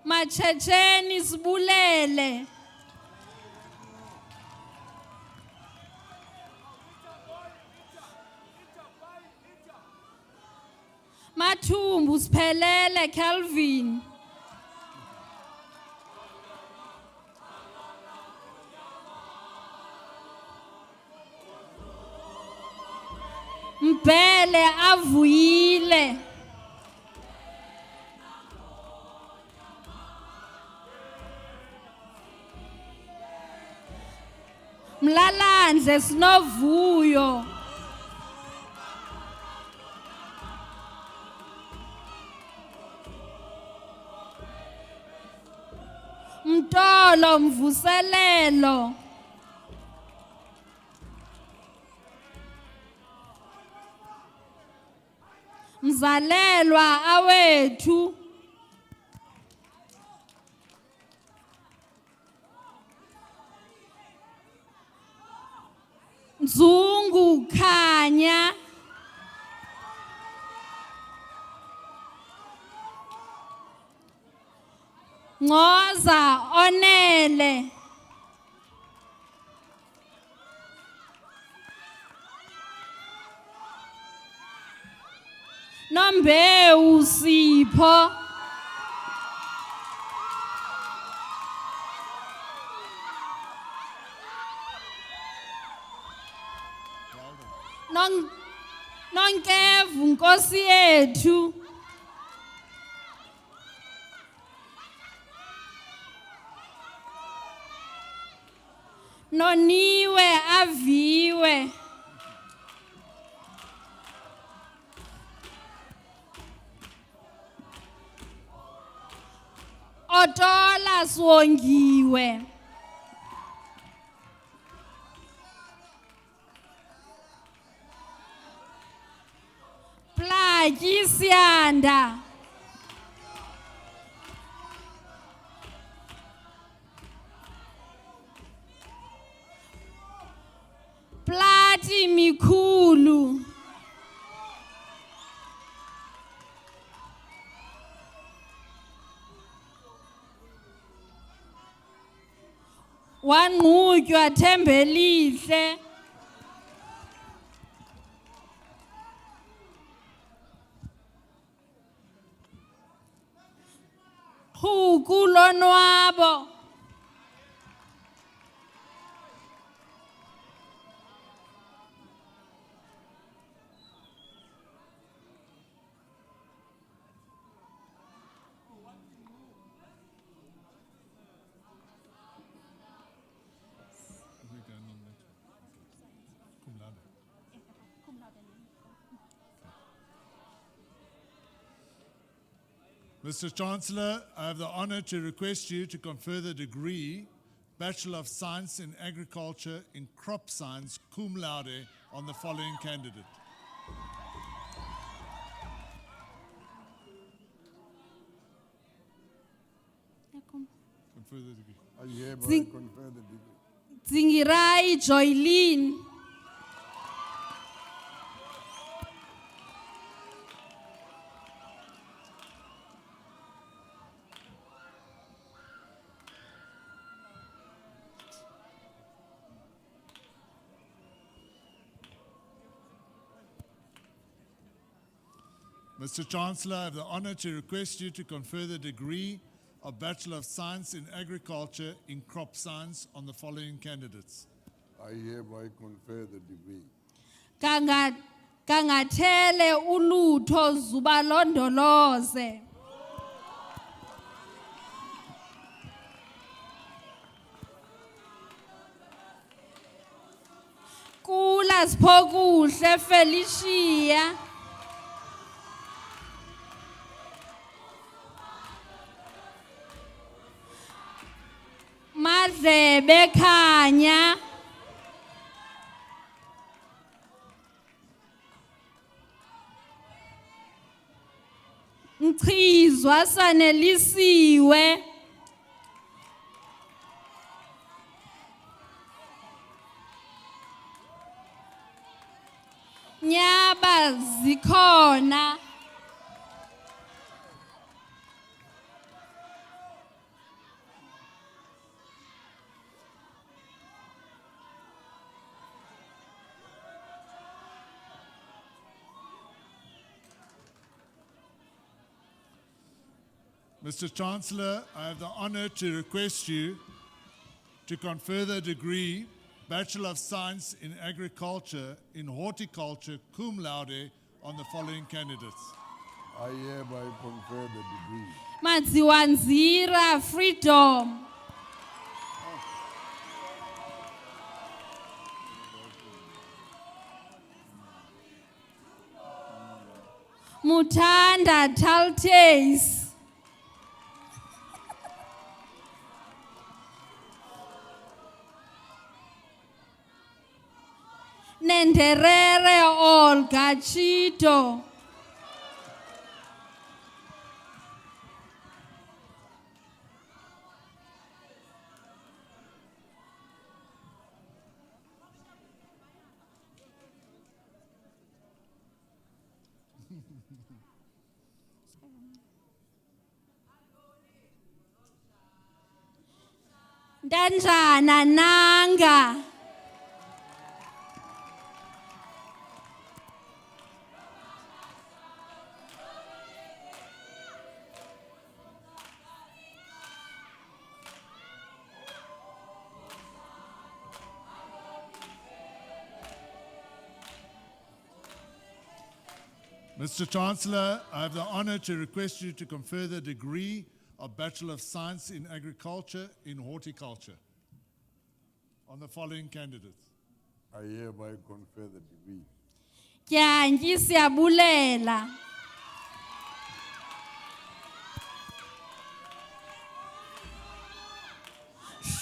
Machecheni sibulele. Mathumbu siphelele Calvin. Mbele avuyile. Mlalandle Sinovuyo. Mtolo Mvuselelo. Mzalelwa awethu. Nzungu Khanya. Ngoza Onele. Nombewu Sipho. Nonkevu Nkosi yethu. Noniwe Aviwe. Otola Swongiwe. Plagi Sianda. Plati Mikhulu. Wanqutywa Thembelihle. Khuku Lonwabo. Mr. Chancellor, I have the honor to request you to confer the degree Bachelor of Science in Agriculture in Crop Science, cum laude, on the following candidate. Confer the degree. I hereby Zing- confer the degree. Zingirai Joylene. Mr. Chancellor, I have the honor to request you to confer the degree of Bachelor of Science in Agriculture in Crop Science on the following candidates. I hereby confer the degree. Kangathele ulutho zubalondoloze. Kula Siphokuhle Felicia. Madlebe Khanya. Mchizwa Sanelisiwe. Nyaba Zikhona. Mr. Chancellor, I have the honor to request you to confer the degree Bachelor of Science in Agriculture in Horticulture, cum laude, on the following candidates. I hereby confer the degree. Madziwanzira Freedom. Mutanda Taltes. Nenderere Olga Chito. Danjana Nanga. Mr. Chancellor, I have the honor to request you to confer the degree of Bachelor of Science in Agriculture in Horticulture on the following candidates. I hereby confer the degree. Kyanyi Siyabulela.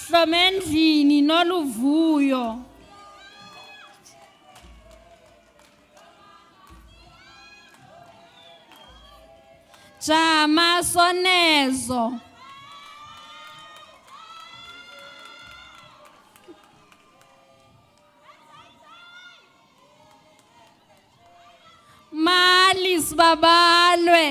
Hlomendlini Noluvuyo. Jama Sonezo. Mali Sibabalwe.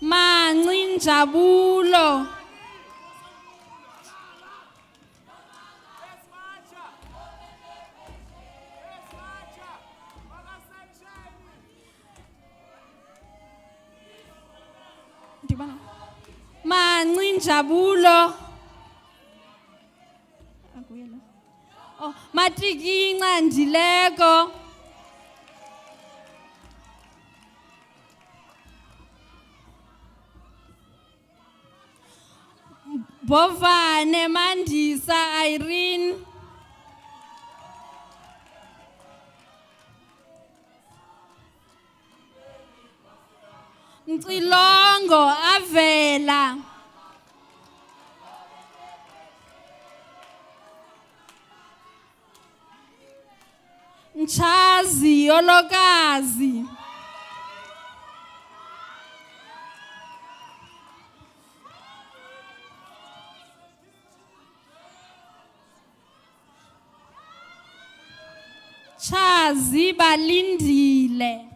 Manci Njabulo. Manci Njabulo. Oh, Matikinca Ndileko. Bovane Mandisa Irene. Nxilongo avela. Nchazi yolokazi. Chazi balindile.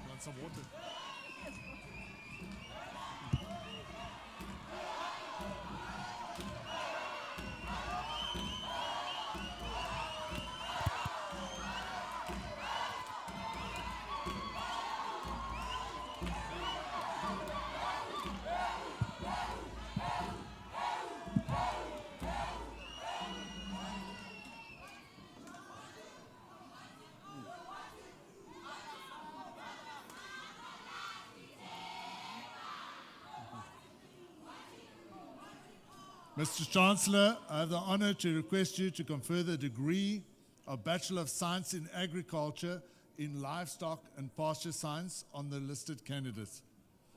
Want some water? Mr. Chancellor, I have the honor to request you to confer the degree of Bachelor of Science in Agriculture in Livestock and Pasture Science on the listed candidates.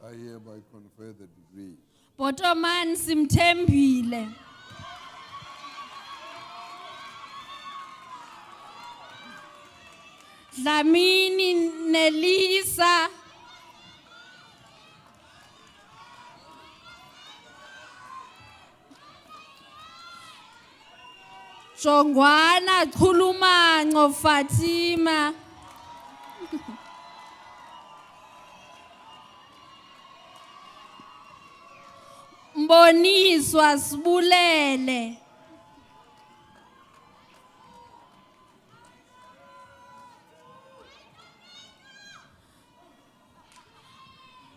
I hereby confer the degree. Botoman simthembile. Dlamini Nelisa. Jongwana Khulumanco Fatima. Mboniswa Sibulele.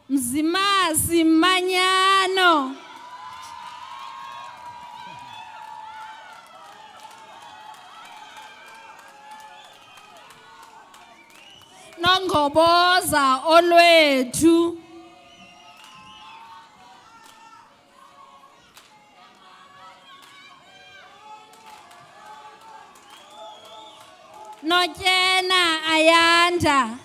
Mzimasi Manyano. Nongoboza Olwethu. Notyena Ayanda.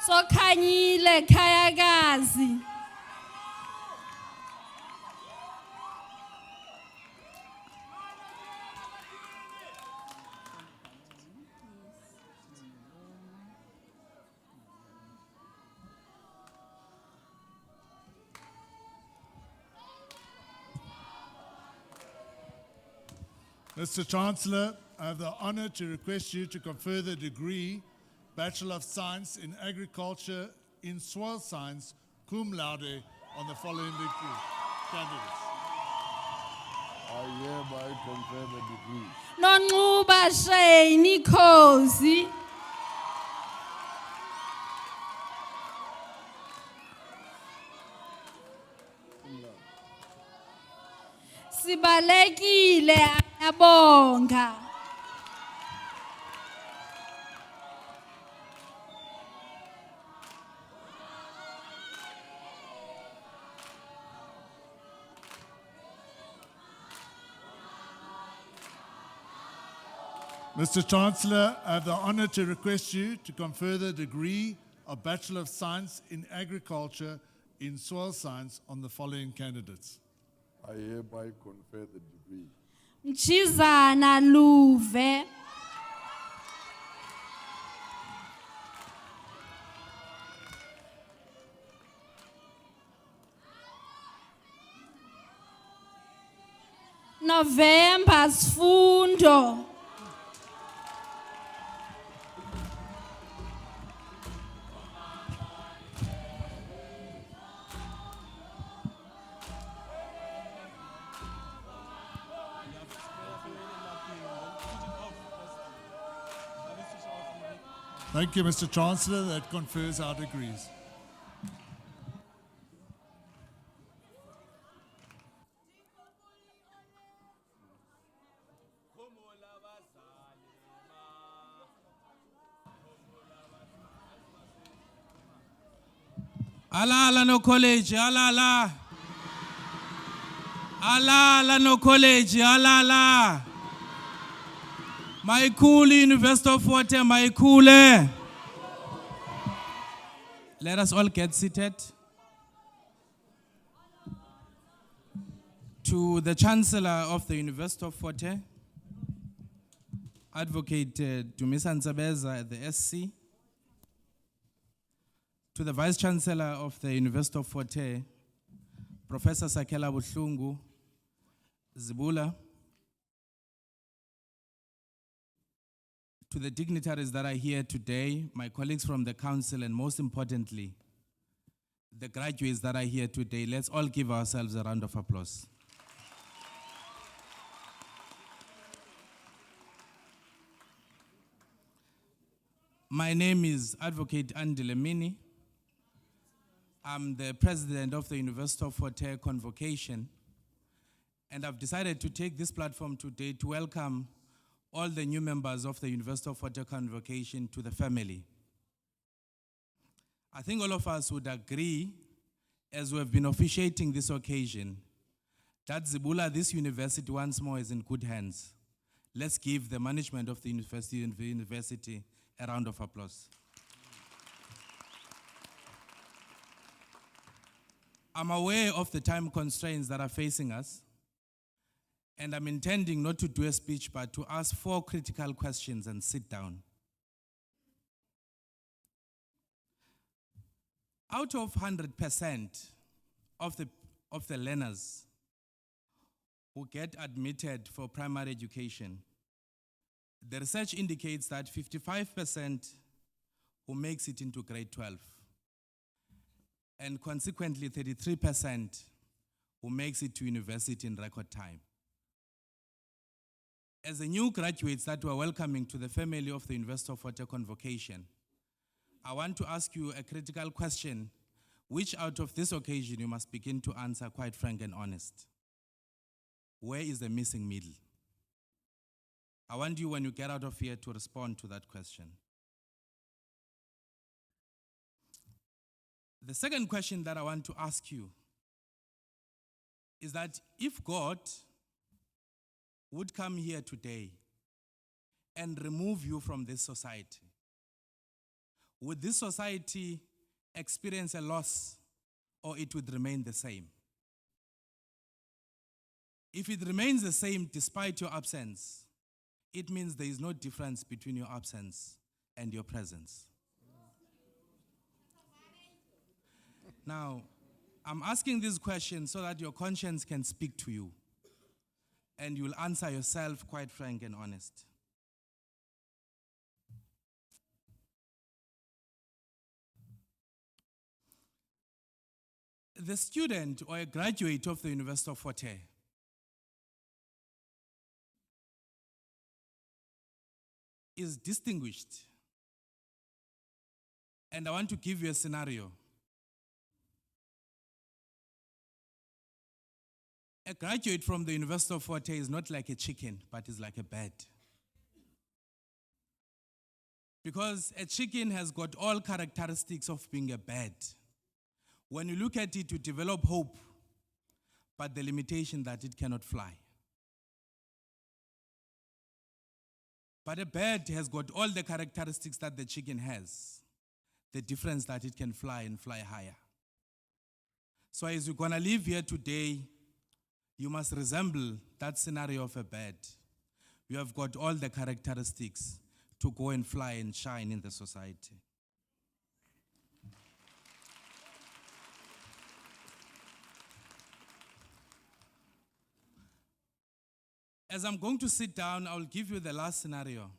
Sokhanyile Khayakazi. Mr. Chancellor, I have the honor to request you to confer the degree Bachelor of Science in Agriculture in Soil Science, cum laude, on the following degree candidates. I hereby confer the degree. Nonquba Shane Khosi. Sibalekile ayabonga. Mr. Chancellor, I have the honor to request you to confer the degree of Bachelor of Science in Agriculture in Soil Science on the following candidates. I hereby confer the degree. Mchizana Luve. November Sfundo. Thank you, Mr. Chancellor. That confers our degrees. Alala no college, alala. Alala no college, alala. My cool University of Water, my cool. Let us all get seated. To the Chancellor of the University of Water, Advocate Dumisa Ntsabeza at the SC, to the Vice Chancellor of the University of Water, Professor Sakela Buhlungu Zibula, to the dignitaries that are here today, my colleagues from the Council, and most importantly, the graduates that are here today, let's all give ourselves a round of applause. My name is Advocate Andy Lemini. I'm the president of the University of Water Convocation, and I've decided to take this platform today to welcome all the new members of the University of Water Convocation to the family. I think all of us would agree, as we have been officiating this occasion, that Zibula, this university once more is in good hands. Let's give the management of the university a round of applause. I'm aware of the time constraints that are facing us, and I'm intending not to do a speech, but to ask 4 critical questions and sit down. Out of 100% of the learners who get admitted for primary education, the research indicates that 55% who makes it into grade 12, and consequently 33% who makes it to university in record time. As the new graduates that we're welcoming to the family of the University of Water Convocation, I want to ask you a critical question, which out of this occasion you must begin to answer quite frank and honest. Where is the missing middle? I want you, when you get out of here, to respond to that question. The second question that I want to ask you is that if God would come here today and remove you from this society, would this society experience a loss, or it would remain the same? If it remains the same despite your absence, it means there is no difference between your absence and your presence. Now, I'm asking this question so that your conscience can speak to you, and you'll answer yourself quite frank and honest. The student or a graduate of the University of Water is distinguished. And I want to give you a scenario. A graduate from the University of Water is not like a chicken, but is like a bird. Because a chicken has got all characteristics of being a bird. When you look at it, you develop hope, but the limitation that it cannot fly. But a bird has got all the characteristics that the chicken has. The difference that it can fly and fly higher. So as you're going to live here today, you must resemble that scenario of a bird. You have got all the characteristics to go and fly and shine in the society. As I'm going to sit down, I'll give you the last scenario.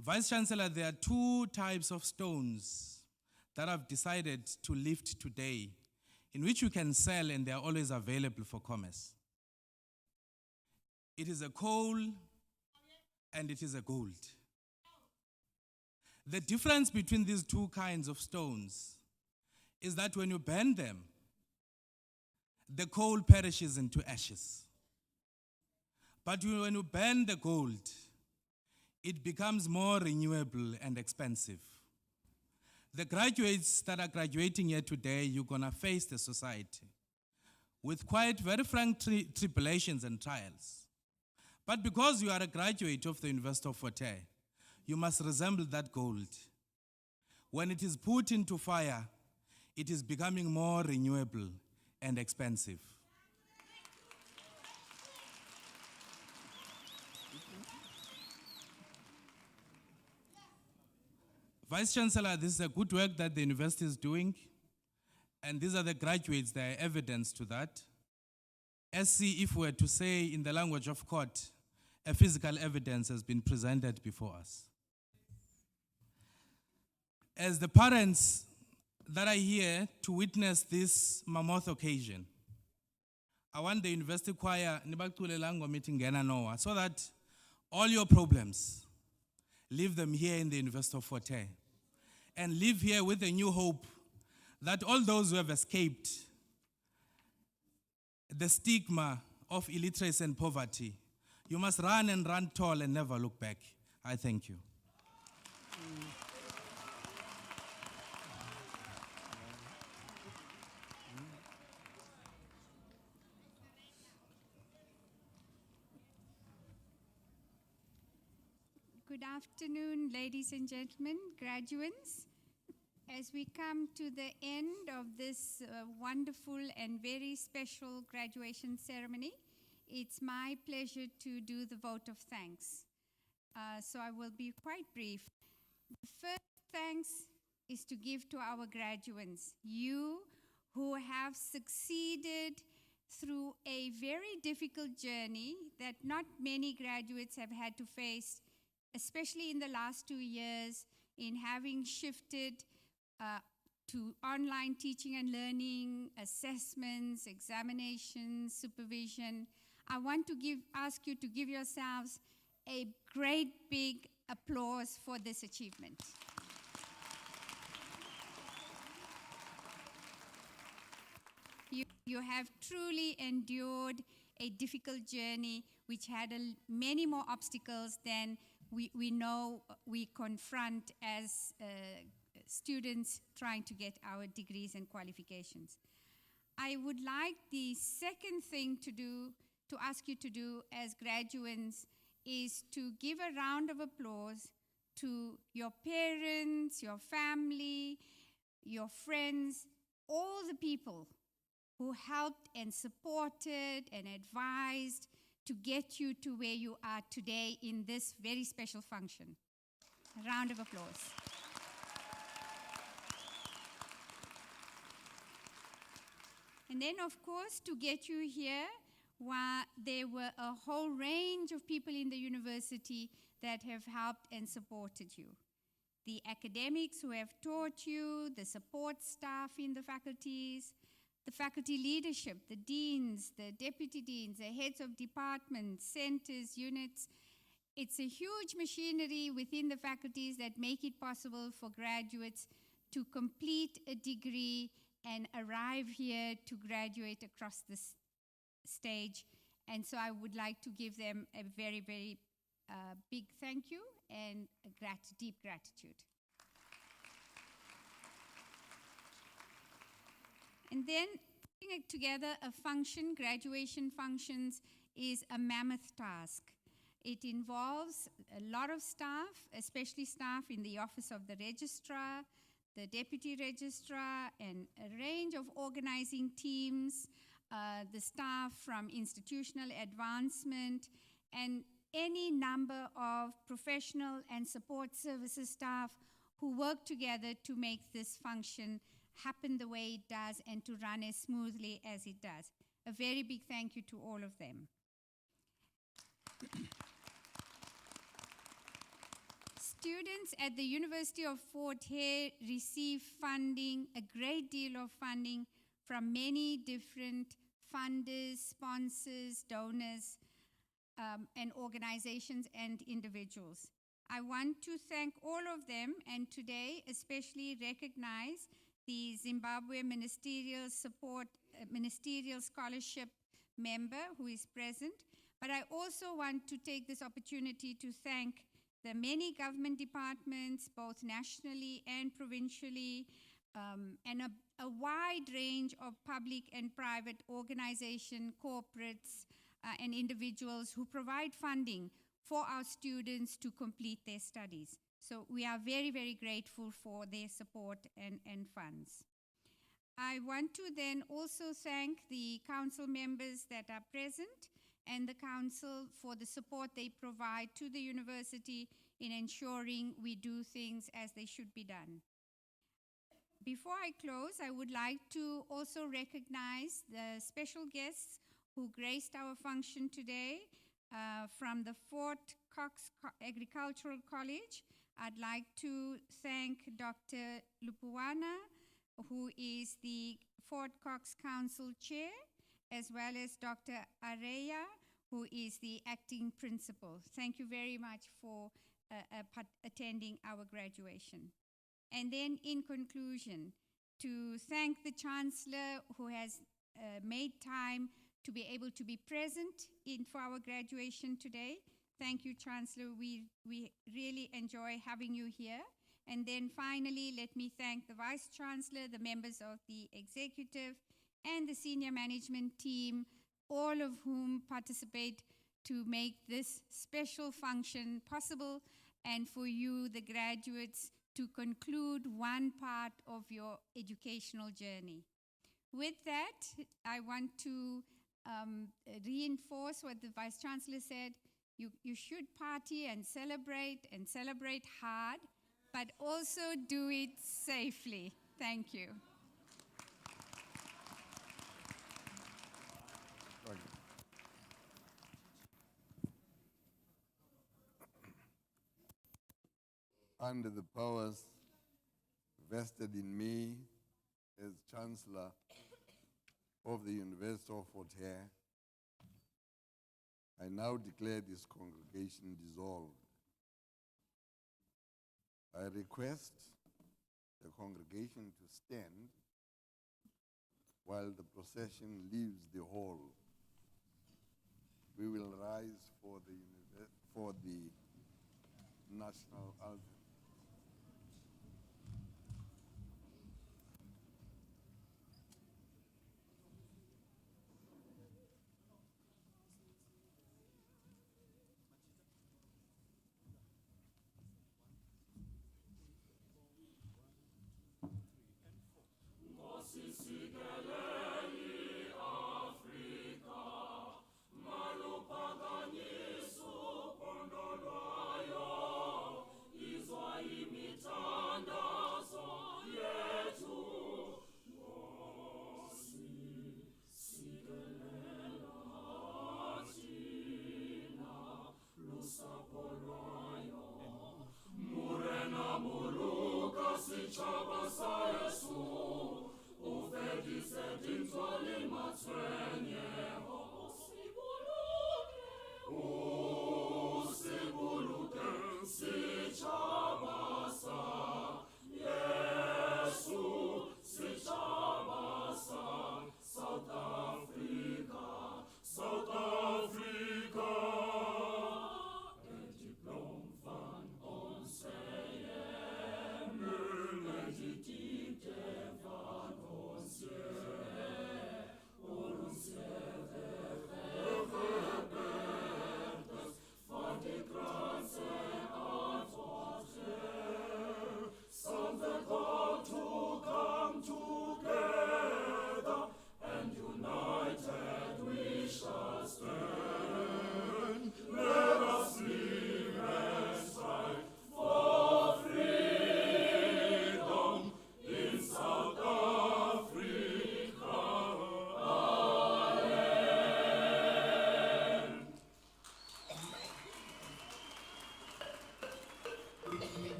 Vice Chancellor, there are 2 types of stones that I've decided to lift today, in which you can sell, and they are always available for commerce. It is a coal and it is a gold. The difference between these 2 kinds of stones is that when you burn them, the coal perishes into ashes. But when you burn the gold, it becomes more renewable and expensive. The graduates that are graduating here today, you're going to face the society with quite very frank tribulations and trials. But because you are a graduate of the University of Fort Hare, you must resemble that gold. When it is put into fire, it is becoming more renewable and expensive. Vice Chancellor, this is a good work that the university is doing, and these are the graduates, they are evidence to that. SC, if we were to say in the language of court, a physical evidence has been presented before us. As the parents that are here to witness this mammoth occasion, I want the university choir so that all your problems, leave them here in the University of Fort Hare, and live here with a new hope that all those who have escaped the stigma of illiteracy and poverty, you must run and run tall and never look back. I thank you. Good afternoon, ladies and gentlemen, graduates. As we come to the end of this wonderful and very special graduation ceremony, it's my pleasure to do the vote of thanks. So I will be quite brief. The first thanks is to give to our graduates, you who have succeeded through a very difficult journey that not many graduates have had to face, especially in the last 2 years, in having shifted to online teaching and learning, assessments, examinations, supervision. I want to ask you to give yourselves a great big applause for this achievement. You have truly endured a difficult journey which had many more obstacles than we know we confront as students trying to get our degrees and qualifications. I would like the second thing to ask you to do as graduates is to give a round of applause to your parents, your family, your friends, all the people who helped and supported and advised to get you to where you are today in this very special function. A round of applause. And then, of course, to get you here, there were a whole range of people in the university that have helped and supported you. The academics who have taught you, the support staff in the faculties, the faculty leadership, the deans, the deputy deans, the heads of departments, centers, units. It's a huge machinery within the faculties that make it possible for graduates to complete a degree and arrive here to graduate across this stage. And so I would like to give them a very, very big thank you and a deep gratitude. And then putting together a function, graduation functions, is a mammoth task. It involves a lot of staff, especially staff in the office of the registrar, the deputy registrar, and a range of organizing teams, the staff from institutional advancement, and any number of professional and support services staff who work together to make this function happen the way it does and to run as smoothly as it does. A very big thank you to all of them. Students at the University of Fort Hare receive funding, a great deal of funding, from many different funders, sponsors, donors, and organizations and individuals. I want to thank all of them, and today especially recognize the Zimbabwe Ministerial Support, Ministerial Scholarship member who is present. But I also want to take this opportunity to thank the many government departments, both nationally and provincially, and a wide range of public and private organizations, corporates, and individuals who provide funding for our students to complete their studies. So we are very, very grateful for their support and funds. I want to then also thank the council members that are present and the council for the support they provide to the university in ensuring we do things as they should be done. Before I close, I would like to also recognize the special guests who graced our function today from the Fort Cox Agricultural College. I'd like to thank Dr. Lupuana, who is the Fort Cox Council Chair, as well as Dr. Areya, who is the acting principal. Thank you very much for attending our graduation. And then in conclusion, to thank the Chancellor who has made time to be able to be present for our graduation today. Thank you, Chancellor. We really enjoy having you here. And then finally, let me thank the Vice Chancellor, the members of the executive, and the senior management team, all of whom participate to make this special function possible, and for you, the graduates, to conclude one part of your educational journey. With that, I want to reinforce what the Vice Chancellor said. You should party and celebrate hard, but also do it safely. Thank you. Under the powers vested in me as Chancellor of the University of Fort Hare, I now declare this congregation dissolved. I request the congregation to stand while the procession leaves the hall. We will rise for the national anthem.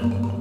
Amen.